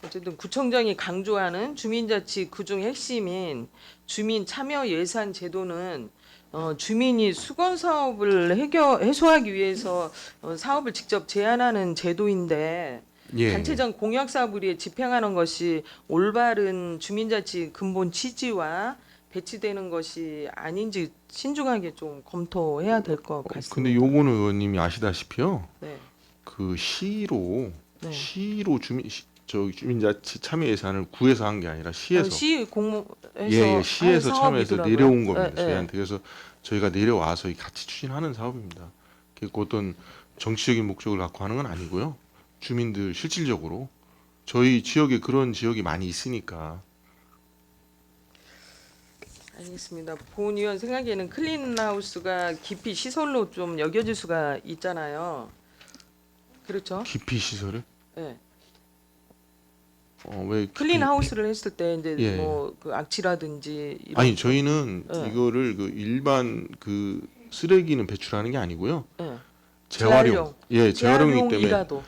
Speaker 4: 어쨌든 구청장이 강조하는 주민자치 그중 핵심인 주민 참여 예산 제도는 주민이 수건 사업을 해소하기 위해서 사업을 직접 제안하는 제도인데
Speaker 3: 예.
Speaker 4: 단체장 공약 사업을 위해 집행하는 것이 올바른 주민자치 근본 취지와 배치되는 것이 아닌지 신중하게 좀 검토해야 될 것 같습니다.
Speaker 3: 근데 요거는 의원님이 아시다시피요.
Speaker 4: 네.
Speaker 3: 그 시로
Speaker 4: 네.
Speaker 3: 주민자치 참여 예산을 구에서 한 게 아니라 시에서
Speaker 4: 시 공모에서
Speaker 3: 예, 시에서
Speaker 4: 한
Speaker 3: 참여해서
Speaker 4: 사업이더라고요.
Speaker 3: 내려온 겁니다.
Speaker 4: 예, 예.
Speaker 3: 저희한테. 그래서 저희가 내려와서 같이 추진하는 사업입니다. 그 어떤 정치적인 목적을 갖고 하는 건 아니고요. 주민들 실질적으로 저희 지역에 그런 지역이 많이 있으니까
Speaker 4: 알겠습니다. 본 의원 생각에는 클린하우스가 깊이 시설로 좀 여겨질 수가 있잖아요. 그렇죠?
Speaker 3: 기피 시설을
Speaker 4: 네.
Speaker 3: 왜
Speaker 4: 클린하우스를 했을 때 이제
Speaker 3: 예.
Speaker 4: 뭐 그 악취라든지 이런
Speaker 3: 아니 저희는
Speaker 4: 예.
Speaker 3: 이거를 그 일반 그 쓰레기는 배출하는 게 아니고요.
Speaker 4: 예.
Speaker 3: 재활용. 예, 재활용이기 때문에
Speaker 4: 재활용이라도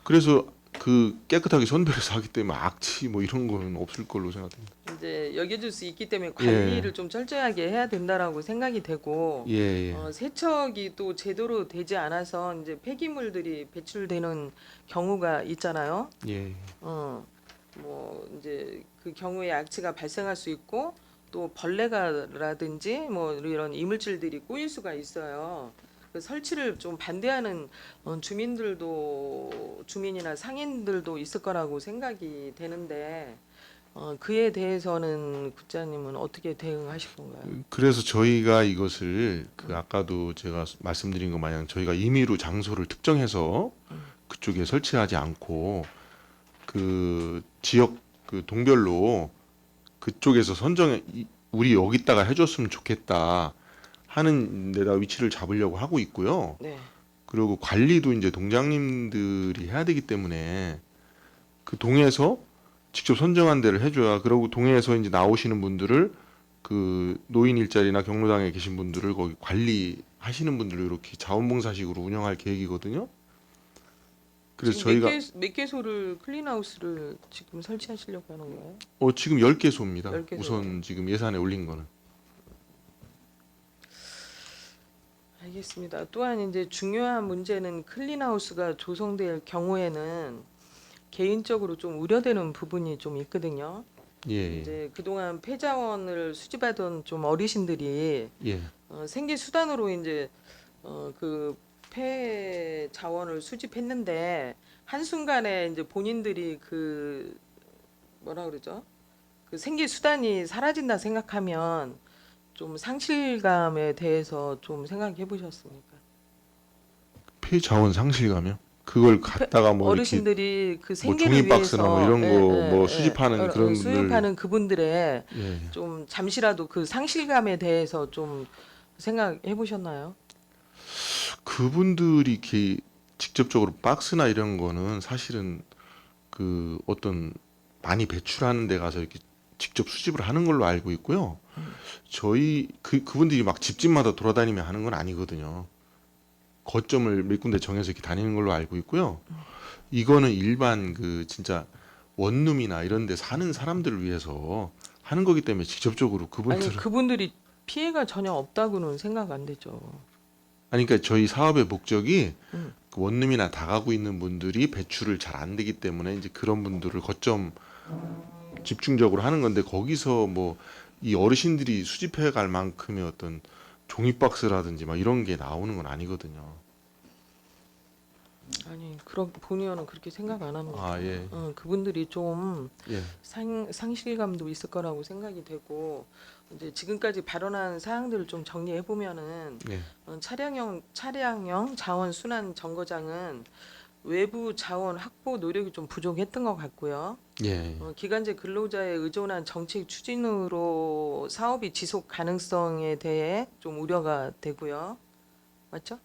Speaker 3: 그래서 그 깨끗하게 선별해서 하기 때문에 악취 뭐 이런 거는 없을 걸로 생각합니다.
Speaker 4: 이제 여겨질 수 있기 때문에 관리를
Speaker 3: 예.
Speaker 4: 좀 철저하게 해야 된다라고 생각이 되고
Speaker 3: 예, 예.
Speaker 4: 세척이 또 제대로 되지 않아서 이제 폐기물들이 배출되는 경우가 있잖아요.
Speaker 3: 예.
Speaker 4: 뭐 이제 그 경우에 악취가 발생할 수 있고 또 벌레가라든지 뭐 이런 이물질들이 꼬일 수가 있어요. 그 설치를 좀 반대하는 주민이나 상인들도 있을 거라고 생각이 되는데 그에 대해서는 국장님은 어떻게 대응하실 건가요?
Speaker 3: 그래서 저희가 이것을 그 아까도 제가 말씀드린 것 마냥 저희가 임의로 장소를 특정해서 그쪽에 설치하지 않고 그 지역 그 동별로 그쪽에서 선정해 우리 여기다가 해줬으면 좋겠다 하는 데다 위치를 잡으려고 하고 있고요.
Speaker 4: 네.
Speaker 3: 그리고 관리도 이제 동장님들이 해야 되기 때문에 그 동에서 직접 선정한 데를 해줘야 그러고 동에서 이제 나오시는 분들을 그 노인 일자리나 경로당에 계신 분들을 거기 관리하시는 분들을 이렇게 자원봉사식으로 운영할 계획이거든요. 그래서 저희가
Speaker 4: 몇 개소를 클린하우스를 지금 설치하시려고 하는 거예요?
Speaker 3: 지금 10개소입니다.
Speaker 4: 10개소.
Speaker 3: 우선 지금 예산에 올린 거는.
Speaker 4: 알겠습니다. 또한 이제 중요한 문제는 클린하우스가 조성될 경우에는 개인적으로 좀 우려되는 부분이 좀 있거든요.
Speaker 3: 예,
Speaker 4: 이제 그동안 폐자원을 수집하던 좀 어르신들이
Speaker 3: 예.
Speaker 4: 생계 수단으로 이제 그 폐자원을 수집했는데 한순간에 이제 본인들이 그 뭐라 그러죠? 그 생계 수단이 사라진다 생각하면 좀 상실감에 대해서 좀 생각해 보셨습니까?
Speaker 3: 폐자원 상실감요? 그걸 갖다가 뭐 이렇게
Speaker 4: 어르신들이 그
Speaker 3: 뭐
Speaker 4: 생계를
Speaker 3: 종이박스나
Speaker 4: 위해서
Speaker 3: 뭐 이런 거 뭐 수집하는 그런 분들
Speaker 4: 수집하는 그분들의
Speaker 3: 예.
Speaker 4: 좀 잠시라도 그 상실감에 대해서 좀 생각해 보셨나요?
Speaker 3: 그분들이 이렇게 직접적으로 박스나 이런 거는 사실은 그 어떤 많이 배출하는 데 가서 이렇게 직접 수집을 하는 걸로 알고 있고요. 저희 그분들이 막 집집마다 돌아다니며 하는 건 아니거든요. 거점을 몇 군데 정해서 이렇게 다니는 걸로 알고 있고요. 이거는 일반 그 진짜 원룸이나 이런 데 사는 사람들을 위해서 하는 거기 때문에 직접적으로
Speaker 4: 아니
Speaker 3: 그분들은
Speaker 4: 그분들이 피해가 전혀 없다고는 생각 안 되죠.
Speaker 3: 아니 그러니까 저희 사업의 목적이
Speaker 4: 음.
Speaker 3: 그 원룸이나 다가구 있는 분들이 배출을 잘 안 되기 때문에 이제 그런 분들을 거점 집중적으로 하는 건데 거기서 뭐 이 어르신들이 수집해 갈 만큼의 어떤 종이박스라든지 막 이런 게 나오는 건 아니거든요.
Speaker 4: 아니 그런 본의원은 그렇게 생각 안 합니다.
Speaker 3: 아 예.
Speaker 4: 그분들이 좀
Speaker 3: 예.
Speaker 4: 상실감도 있을 거라고 생각이 되고 이제 지금까지 발언한 사항들을 좀 정리해 보면은
Speaker 3: 예.
Speaker 4: 차량형 자원 순환 정거장은 외부 자원 확보 노력이 좀 부족했던 것 같고요.
Speaker 3: 예.
Speaker 4: 기간제 근로자에 의존한 정책 추진으로 사업이 지속 가능성에 대해 좀 우려가 되고요. 맞죠?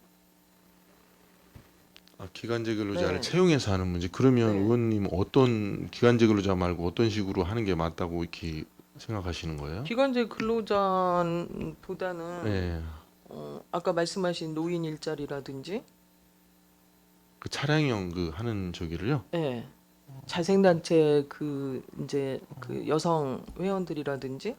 Speaker 3: 아, 기간제 근로자를
Speaker 4: 네.
Speaker 3: 채용해서 하는 문제. 그러면
Speaker 4: 네.
Speaker 3: 의원님 어떤 기간제 근로자 말고 어떤 식으로 하는 게 맞다고 이렇게 생각하시는 거예요?
Speaker 4: 기간제 근로자보다는
Speaker 3: 예.
Speaker 4: 아까 말씀하신 노인 일자리라든지
Speaker 3: 그 차량형 그 하는 저기를요.
Speaker 4: 예. 자생단체 그 이제 그 여성 회원들이라든지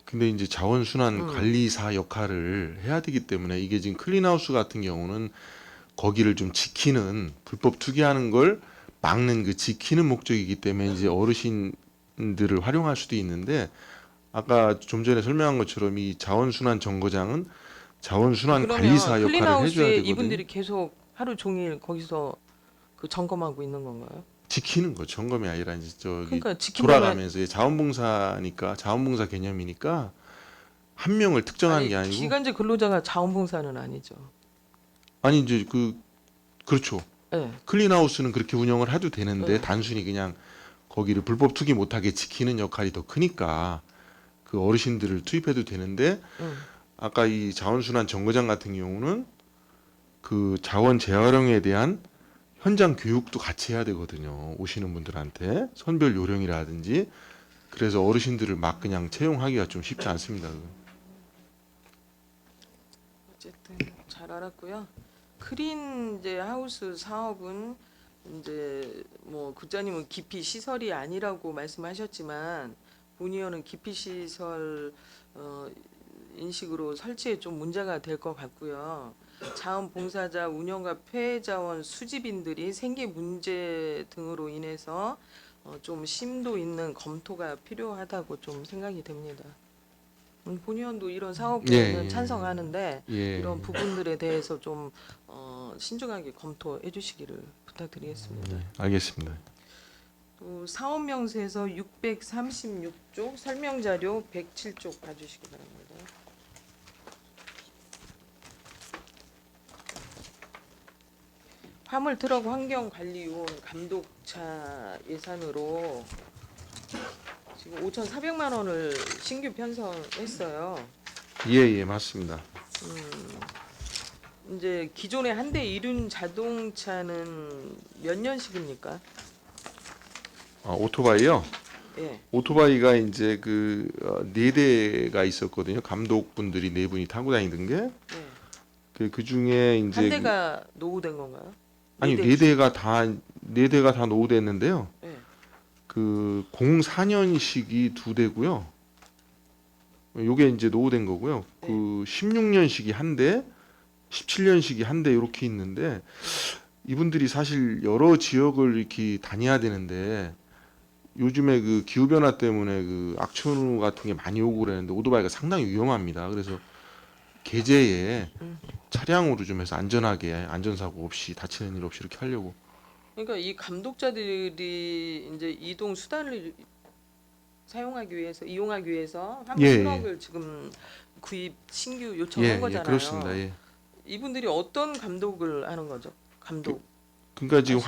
Speaker 3: 근데 이제 자원순환
Speaker 4: 음.
Speaker 3: 관리사 역할을 해야 되기 때문에 이게 지금 클린하우스 같은 경우는 거기를 좀 지키는 불법 투기하는 걸 막는 그 지키는 목적이기 때문에 이제 어르신들을 활용할 수도 있는데 아까 좀 전에 설명한 것처럼 이 자원순환 정거장은 자원순환
Speaker 4: 그러면
Speaker 3: 관리사 역할을 해줘야
Speaker 4: 클린하우스에
Speaker 3: 되거든요.
Speaker 4: 이분들이 계속 하루 종일 거기서 그 점검하고 있는 건가요?
Speaker 3: 지키는 거 점검이 아니라 이제 저기
Speaker 4: 그러니까 지킨다면
Speaker 3: 돌아가면서 이 자원봉사니까 자원봉사 개념이니까 한 명을 특정하는 게 아니고
Speaker 4: 기간제 근로자가 자원봉사는 아니죠.
Speaker 3: 아니 이제 그렇죠.
Speaker 4: 예.
Speaker 3: 클린하우스는 그렇게 운영을 해도 되는데
Speaker 4: 네.
Speaker 3: 단순히 그냥 거기를 불법 투기 못하게 지키는 역할이 더 크니까 그 어르신들을 투입해도 되는데 아까 이 자원순환 정거장 같은 경우는 그 자원 재활용에 대한 현장 교육도 같이 해야 되거든요. 오시는 분들한테 선별 요령이라든지 그래서 어르신들을 막 그냥 채용하기가 좀 쉽지 않습니다.
Speaker 4: 어쨌든 잘 알았고요. 크린 이제 하우스 사업은 이제 뭐 국장님은 기피 시설이 아니라고 말씀하셨지만 본 의원은 기피 시설 인식으로 설치에 좀 문제가 될 것 같고요. 자원봉사자 운영과 폐자원 수집인들이 생계 문제 등으로 인해서 좀 심도 있는 검토가 필요하다고 좀 생각이 됩니다. 본 의원도 이런 사업에는
Speaker 3: 예.
Speaker 4: 찬성하는데
Speaker 3: 예.
Speaker 4: 이런 부분들에 대해서 좀 신중하게 검토해 주시기를 부탁드리겠습니다.
Speaker 3: 알겠습니다.
Speaker 4: 또 사업명세서 636쪽 설명자료 107쪽 봐주시기 바랍니다. 화물 트럭 환경관리요원 감독차 예산으로 지금 5,400만 원을 신규 편성했어요.
Speaker 3: 예, 맞습니다.
Speaker 4: 이제 기존의 한대 이륜 자동차는 몇 년식입니까?
Speaker 3: 오토바이요.
Speaker 4: 예.
Speaker 3: 오토바이가 이제 네 대가 있었거든요. 감독분들이 네 분이 타고 다니던 게.
Speaker 4: 예.
Speaker 3: 그 중에 이제
Speaker 4: 한 대가 노후된 건가요?
Speaker 3: 아니 네 대가 다 노후됐는데요.
Speaker 4: 예.
Speaker 3: 그 04년식이 두 대고요. 요게 이제 노후된 거고요.
Speaker 4: 네.
Speaker 3: 그 16년식이 한 대, 17년식이 한 대 이렇게 있는데 이분들이 사실 여러 지역을 이렇게 다녀야 되는데 요즘에 그 기후 변화 때문에 그 악천후 같은 게 많이 오고 그러는데 오토바이가 상당히 위험합니다. 그래서 계제에 차량으로 좀 해서 안전하게 안전사고 없이 다치는 일 없이 이렇게 하려고.
Speaker 4: 그러니까 이 감독자들이 이제 이동 수단을 이용하기 위해서 화물
Speaker 3: 예,
Speaker 4: 트럭을 지금 구입 신규 요청한 거잖아요.
Speaker 3: 그렇습니다. 예.
Speaker 4: 이분들이 어떤 감독을 하는 거죠? 감독.
Speaker 3: 그러니까 지금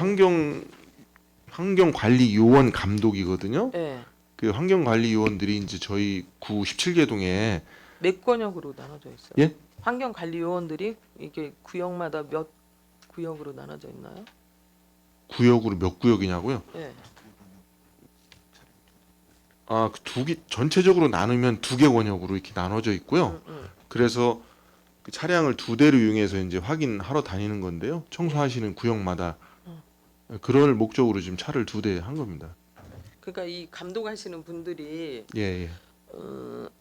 Speaker 3: 환경관리 요원 감독이거든요.
Speaker 4: 예.
Speaker 3: 그 환경관리 요원들이 이제 저희 구 17개동에
Speaker 4: 몇 권역으로 나눠져 있어요?
Speaker 3: 예?
Speaker 4: 환경관리 요원들이 이게 구역마다 몇 구역으로 나눠져 있나요?
Speaker 3: 구역으로 몇 구역이냐고요?
Speaker 4: 예.
Speaker 3: 그 두 개 전체적으로 나누면 두 개 권역으로 이렇게 나눠져 있고요. 그래서 그 차량을 두 대를 이용해서 이제 확인하러 다니는 건데요. 청소하시는 구역마다 그럴 목적으로 지금 차를 두 대 한 겁니다.
Speaker 4: 그러니까 이 감독하시는 분들이
Speaker 3: 예.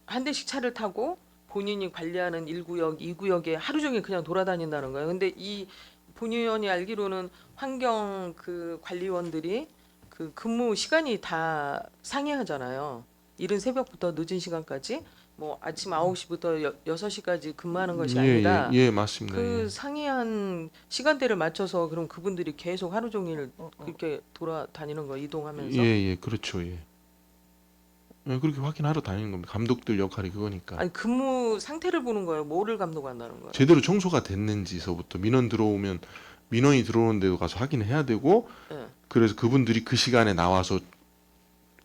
Speaker 4: 한 대씩 차를 타고 본인이 관리하는 1구역, 2구역에 하루 종일 그냥 돌아다닌다는 거예요. 근데 이 본의원이 알기로는 환경 그 관리원들이 그 근무 시간이 다 상이하잖아요. 이른 새벽부터 늦은 시간까지 뭐 아침 9시부터 6시까지 근무하는 것이 아니라
Speaker 3: 예, 맞습니다.
Speaker 4: 그
Speaker 3: 예.
Speaker 4: 상이한 시간대를 맞춰서 그럼 그분들이 계속 하루 종일 그렇게 돌아다니는 거 이동하면서
Speaker 3: 예, 그렇죠. 예. 예, 그렇게 확인하러 다니는 겁니다. 감독들 역할이 그거니까.
Speaker 4: 아니 근무 상태를 보는 거예요. 뭐를 감독한다는 거예요?
Speaker 3: 제대로 청소가 됐는지서부터 민원 들어오면 민원이 들어오는 데도 가서 확인해야 되고
Speaker 4: 예.
Speaker 3: 그래서 그분들이 그 시간에 나와서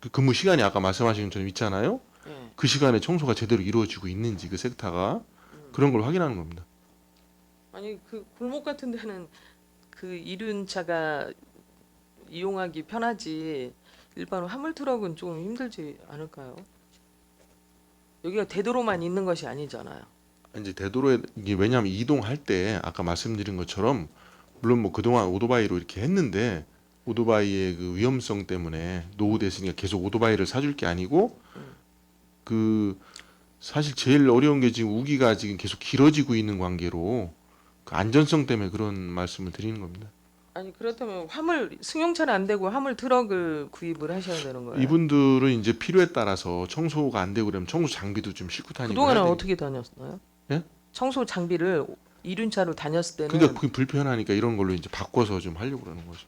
Speaker 3: 그 근무 시간이 아까 말씀하신 것처럼 있잖아요.
Speaker 4: 예.
Speaker 3: 그 시간에 청소가 제대로 이루어지고 있는지 그 섹터가 그런 걸 확인하는 겁니다.
Speaker 4: 아니 그 골목 같은 데는 그 이륜차가 이용하기 편하지 일반 화물 트럭은 좀 힘들지 않을까요? 여기가 대도로만 있는 것이 아니잖아요.
Speaker 3: 이제 대도로에 이게 왜냐하면 이동할 때 아까 말씀드린 것처럼 물론 뭐 그동안 오토바이로 이렇게 했는데 오토바이의 그 위험성 때문에 노후됐으니까 계속 오토바이를 사줄 게 아니고 그 사실 제일 어려운 게 지금 우기가 지금 계속 길어지고 있는 관계로 그 안전성 때문에 그런 말씀을 드리는 겁니다.
Speaker 4: 아니 그렇다면 화물 승용차는 안 되고 화물 트럭을 구입을 하셔야 되는 거예요.
Speaker 3: 이분들은 이제 필요에 따라서 청소가 안 되고 그러면 청소 장비도 좀 싣고 다니고
Speaker 4: 그동안은
Speaker 3: 해야 되니까.
Speaker 4: 어떻게 다녔나요?
Speaker 3: 예?
Speaker 4: 청소 장비를 이륜차로 다녔을 때는
Speaker 3: 그러니까 그게 불편하니까 이런 걸로 이제 바꿔서 좀 하려고 그러는 거죠.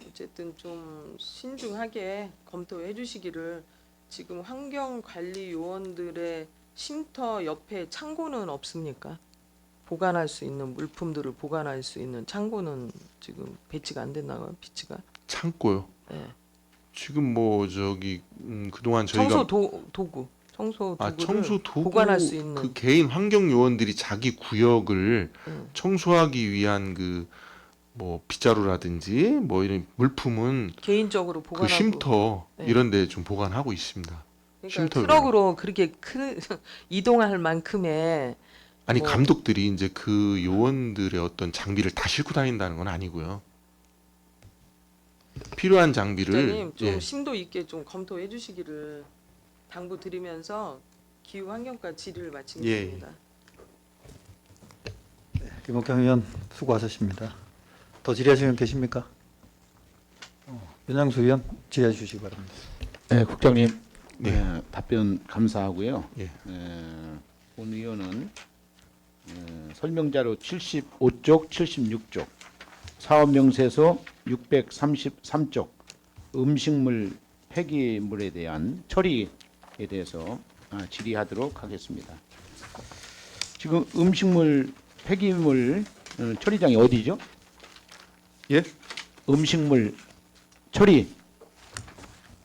Speaker 4: 어쨌든 좀 신중하게 검토해 주시기를. 지금 환경관리요원들의 쉼터 옆에 창고는 없습니까? 보관할 수 있는 물품들을 보관할 수 있는 창고는 지금 배치가 안 됐나요? 비치가?
Speaker 3: 창고요.
Speaker 4: 네.
Speaker 3: 지금 뭐 저기 그동안 저희가
Speaker 4: 청소 도구, 청소 도구를
Speaker 3: 청소 도구
Speaker 4: 보관할 수 있는.
Speaker 3: 그 개인 환경 요원들이 자기 구역을 청소하기 위한 그 뭐 빗자루라든지 뭐 이런 물품은
Speaker 4: 개인적으로
Speaker 3: 그
Speaker 4: 보관하고.
Speaker 3: 쉼터
Speaker 4: 네.
Speaker 3: 이런 데 좀 보관하고 있습니다.
Speaker 4: 그러니까
Speaker 3: 쉼터를.
Speaker 4: 트럭으로 그렇게 큰 이동할 만큼의
Speaker 3: 아니
Speaker 4: 뭐-
Speaker 3: 감독들이 이제 그 요원들의 어떤 장비를 다 싣고 다닌다는 건 아니고요. 필요한 장비를
Speaker 4: 부장님 좀
Speaker 3: 예.
Speaker 4: 심도 있게 좀 검토해 주시기를 당부드리면서 기후 환경과 질의를 마치겠습니다.
Speaker 1: 김옥경 의원 수고하셨습니다. 더 질의하시는 분 계십니까? 윤양수 의원 질의해 주시기 바랍니다.
Speaker 5: 네, 국장님
Speaker 3: 네.
Speaker 5: 답변 감사하고요.
Speaker 3: 예.
Speaker 5: 본 의원은 설명자료 75쪽, 76쪽, 사업명세서 633쪽 음식물 폐기물에 대한 처리에 대해서 질의하도록 하겠습니다. 지금 음식물 폐기물 처리장이 어디죠?
Speaker 3: 예?
Speaker 5: 음식물 처리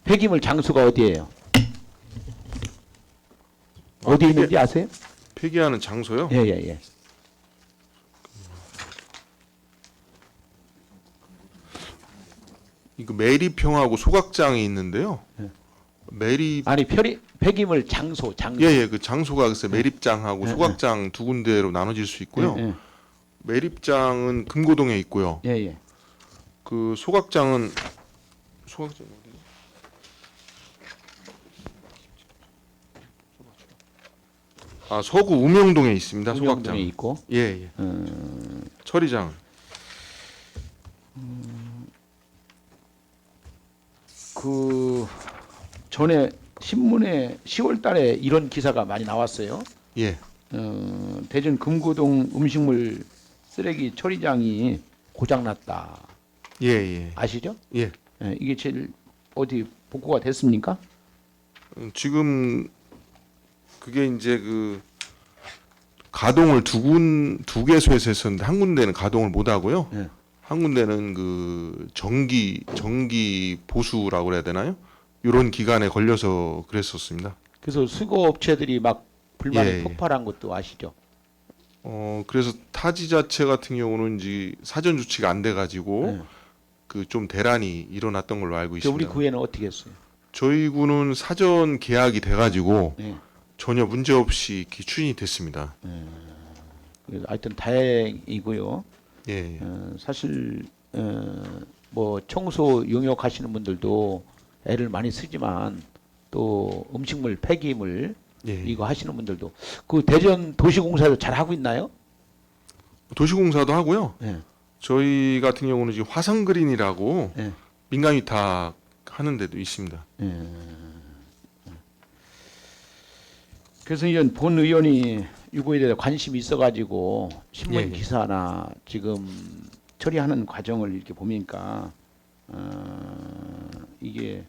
Speaker 5: 폐기물 장소가 어디예요? 어디 있는지 아세요?
Speaker 3: 폐기하는 장소요?
Speaker 5: 예예예.
Speaker 3: 이거 매립형하고 소각장이 있는데요.
Speaker 5: 네.
Speaker 3: 매립
Speaker 5: 아니 폐기물 장소.
Speaker 3: 예예 그 장소가 글쎄 매립장하고
Speaker 5: 네,
Speaker 3: 소각장 두 군데로 나눠질 수 있고요.
Speaker 5: 예,
Speaker 3: 매립장은 금고동에 있고요.
Speaker 5: 예, 예.
Speaker 3: 그 소각장은 어디? 아 서구 우명동에 있습니다.
Speaker 5: 운영동에
Speaker 3: 소각장.
Speaker 5: 있고.
Speaker 3: 예. 처리장.
Speaker 5: 그 전에 신문에 10월달에 이런 기사가 많이 나왔어요.
Speaker 3: 예.
Speaker 5: 대전 금고동 음식물 쓰레기 처리장이 고장났다.
Speaker 3: 예.
Speaker 5: 아시죠?
Speaker 3: 예.
Speaker 5: 예, 이게 제일 어디 복구가 됐습니까?
Speaker 3: 지금 그게 이제 그 가동을 두 개소에서 했었는데 한 군데는 가동을 못 하고요.
Speaker 5: 예.
Speaker 3: 한 군데는 그 정기 보수라고 그래야 되나요? 이런 기간에 걸려서 그랬었습니다.
Speaker 5: 그래서 수거업체들이 막 불만이
Speaker 3: 예.
Speaker 5: 폭발한 것도 아시죠?
Speaker 3: 그래서 타지 자체 같은 경우는 이제 사전 조치가 안 돼 가지고
Speaker 5: 예.
Speaker 3: 그 좀 대란이 일어났던 걸로 알고
Speaker 5: 저 우리
Speaker 3: 있습니다.
Speaker 5: 구에는 어떻게 했어요?
Speaker 3: 저희 군은 사전 계약이 돼 가지고
Speaker 5: 예.
Speaker 3: 전혀 문제 없이 이렇게 추진이 됐습니다.
Speaker 5: 그래서 하여튼 다행이고요.
Speaker 3: 예.
Speaker 5: 사실 뭐 청소 용역 하시는 분들도 애를 많이 쓰지만 또 음식물 폐기물
Speaker 3: 예.
Speaker 5: 이거 하시는 분들도 그 대전 도시공사도 잘 하고 있나요?
Speaker 3: 도시공사도 하고요.
Speaker 5: 예.
Speaker 3: 저희 같은 경우는 지금 화성그린이라고
Speaker 5: 예.
Speaker 3: 민간 위탁 하는 데도 있습니다.
Speaker 5: 예. 그래서 이제 본 의원이 이거에 대해 관심이 있어가지고 신문
Speaker 3: 예, 예.
Speaker 5: 기사나 지금 처리하는 과정을 이렇게 보니까 이게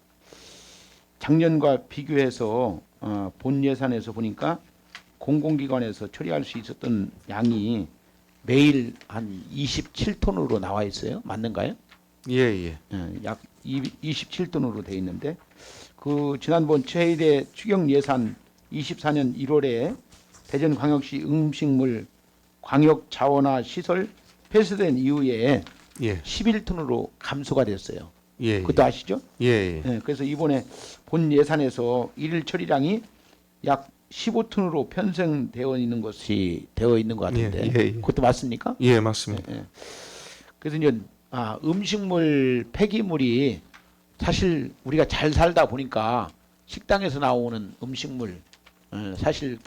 Speaker 5: 작년과 비교해서 본 예산에서 보니까 공공기관에서 처리할 수 있었던 양이 매일 한 27톤으로 나와 있어요. 맞는가요?
Speaker 3: 예, 예.
Speaker 5: 약 27톤으로 돼 있는데 그 지난번 최대 추경 예산 24년 1월에 대전광역시 음식물 광역 자원화 시설 폐쇄된 이후에
Speaker 3: 예.
Speaker 5: 11톤으로 감소가 됐어요.
Speaker 3: 예.
Speaker 5: 그것도 아시죠?
Speaker 3: 예, 예.
Speaker 5: 예, 그래서 이번에 본 예산에서 일일 처리량이 약 15톤으로 편성되어 있는 것이 되어 있는 것 같은데
Speaker 3: 예, 예, 예.
Speaker 5: 그것도 맞습니까?
Speaker 3: 예, 맞습니다.
Speaker 5: 예. 그래서 이제 음식물 폐기물이 사실 우리가 잘 살다 보니까 식당에서 나오는 음식물 사실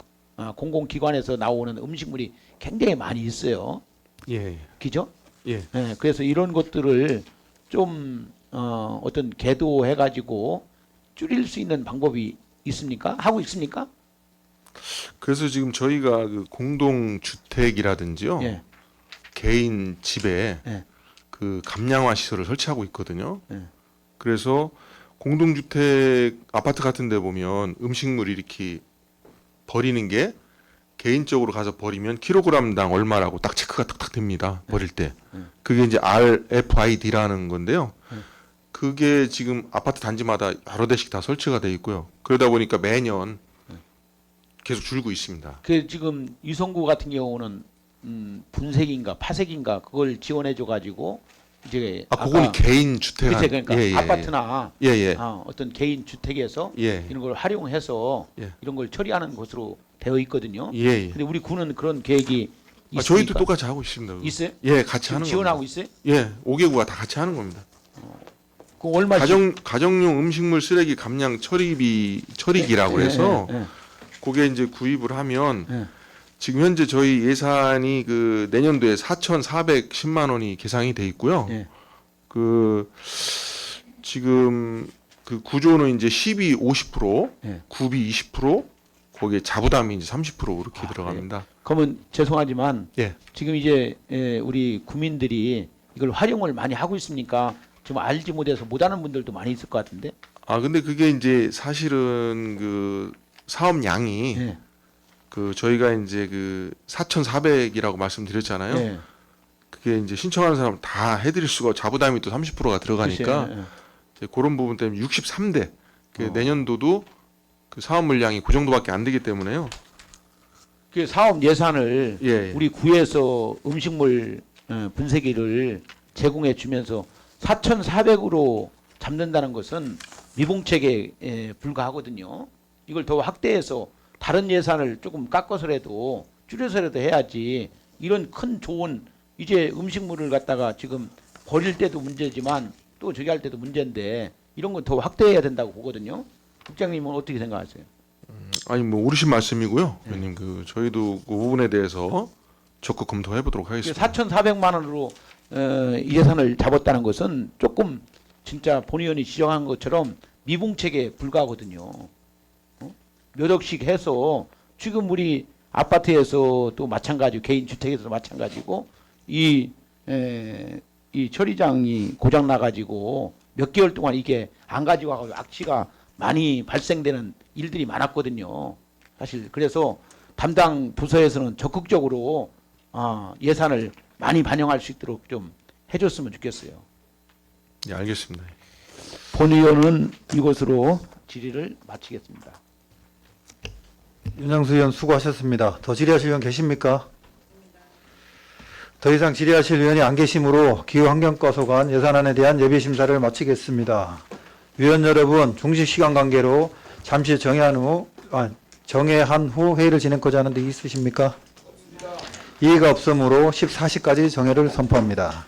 Speaker 5: 공공기관에서 나오는 음식물이 굉장히 많이 있어요.
Speaker 3: 예, 예.
Speaker 5: 그죠?
Speaker 3: 예.
Speaker 5: 예, 그래서 이런 것들을 좀 어떤 계도해 가지고 줄일 수 있는 방법이 있습니까? 하고 있습니까?
Speaker 3: 그래서 지금 저희가 그 공동 주택이라든지요.
Speaker 5: 예.
Speaker 3: 개인 집에
Speaker 5: 예.
Speaker 3: 그 감량화 시설을 설치하고 있거든요.
Speaker 5: 예.
Speaker 3: 그래서 공동주택 아파트 같은 데 보면 음식물 이렇게 버리는 게 개인적으로 가서 버리면 킬로그램당 얼마라고 딱 체크가 탁탁 됩니다. 버릴 때. 그게 이제 RFID라는 건데요. 그게 지금 아파트 단지마다 여러 대씩 다 설치가 돼 있고요. 그러다 보니까 매년 계속 줄고 있습니다.
Speaker 5: 그 지금 유성구 같은 경우는 분색인가 파색인가 그걸 지원해 줘 가지고 이제
Speaker 3: 그건 개인 주택
Speaker 5: 그치, 그러니까
Speaker 3: 예, 예,
Speaker 5: 아파트나
Speaker 3: 예, 예.
Speaker 5: 어떤 개인 주택에서
Speaker 3: 예.
Speaker 5: 이런 걸 활용해서
Speaker 3: 예.
Speaker 5: 이런 걸 처리하는 것으로 되어 있거든요.
Speaker 3: 예, 예.
Speaker 5: 근데 우리 구는 그런 계획이 있습니까?
Speaker 3: 저희도 똑같이 하고 있습니다. 그거.
Speaker 5: 있어요?
Speaker 3: 예, 같이
Speaker 5: 지금
Speaker 3: 하는
Speaker 5: 지원하고
Speaker 3: 겁니다.
Speaker 5: 있어요?
Speaker 3: 예, 5개구가 다 같이 하는 겁니다.
Speaker 5: 그 얼마씩
Speaker 3: 가정용 음식물 쓰레기 감량 처리기라고 해서
Speaker 5: 예, 예,
Speaker 3: 그게 이제 구입을 하면
Speaker 5: 예.
Speaker 3: 지금 현재 저희 예산이 그 내년도에 4,410만 원이 계상이 돼 있고요.
Speaker 5: 예.
Speaker 3: 그 지금 그 구조는 이제 10이 50%,
Speaker 5: 예.
Speaker 3: 구비 20%, 거기에 자부담이 이제 30% 이렇게
Speaker 5: 아,
Speaker 3: 들어갑니다.
Speaker 5: 그러면 죄송하지만
Speaker 3: 예.
Speaker 5: 지금 이제 우리 구민들이 이걸 활용을 많이 하고 있으니까 좀 알지 못해서 못하는 분들도 많이 있을 것 같은데.
Speaker 3: 근데 그게 이제 사실은 그 사업량이
Speaker 5: 예.
Speaker 3: 그 저희가 이제 그 4,400이라고 말씀드렸잖아요.
Speaker 5: 예.
Speaker 3: 그게 이제 신청하는 사람 다 해드릴 수가 자부담이 또 30%가 들어가니까
Speaker 5: 글쎄요. 예.
Speaker 3: 이제 그런 부분 때문에 63대 그
Speaker 5: 어.
Speaker 3: 내년도도 그 사업 물량이 그 정도밖에 안 되기 때문에요.
Speaker 5: 그 사업 예산을
Speaker 3: 예, 예.
Speaker 5: 우리 구에서 음식물 분쇄기를 제공해 주면서 4,400으로 잡는다는 것은 미봉책에 불과하거든요. 이걸 더 확대해서 다른 예산을 조금 깎아서라도 줄여서라도 해야지 이런 큰 좋은 이제 음식물을 갖다가 지금 버릴 때도 문제지만 또 저기 할 때도 문제인데 이런 건 더 확대해야 된다고 보거든요. 국장님은 어떻게 생각하세요?
Speaker 3: 아니 뭐 옳으신 말씀이고요, 의원님. 그 저희도 그 부분에 대해서 적극 검토해 보도록 하겠습니다.
Speaker 5: 4,400만 원으로 이 예산을 잡았다는 것은 조금 진짜 본 의원이 지적한 것처럼 미봉책에 불과하거든요. 몇 억씩 해서 지금 우리 아파트에서 또 마찬가지고 개인 주택에서도 마찬가지고 이 처리장이 고장 나가지고 몇 개월 동안 이게 안 가지고 와서 악취가 많이 발생되는 일들이 많았거든요. 사실 그래서 담당 부서에서는 적극적으로 예산을 많이 반영할 수 있도록 좀 해줬으면 좋겠어요.
Speaker 3: 예, 알겠습니다.
Speaker 5: 본 의원은 이것으로 질의를 마치겠습니다.
Speaker 1: 윤영수 의원 수고하셨습니다. 더 질의하실 의원 계십니까? 더 이상 질의하실 의원이 안 계시므로 기후환경과 소관 예산안에 대한 예비심사를 마치겠습니다. 위원 여러분, 중식 시간 관계로 잠시 정회한 후 회의를 진행하고자 하는 데 있으십니까? 이의가 없으므로 14시까지 정회를 선포합니다.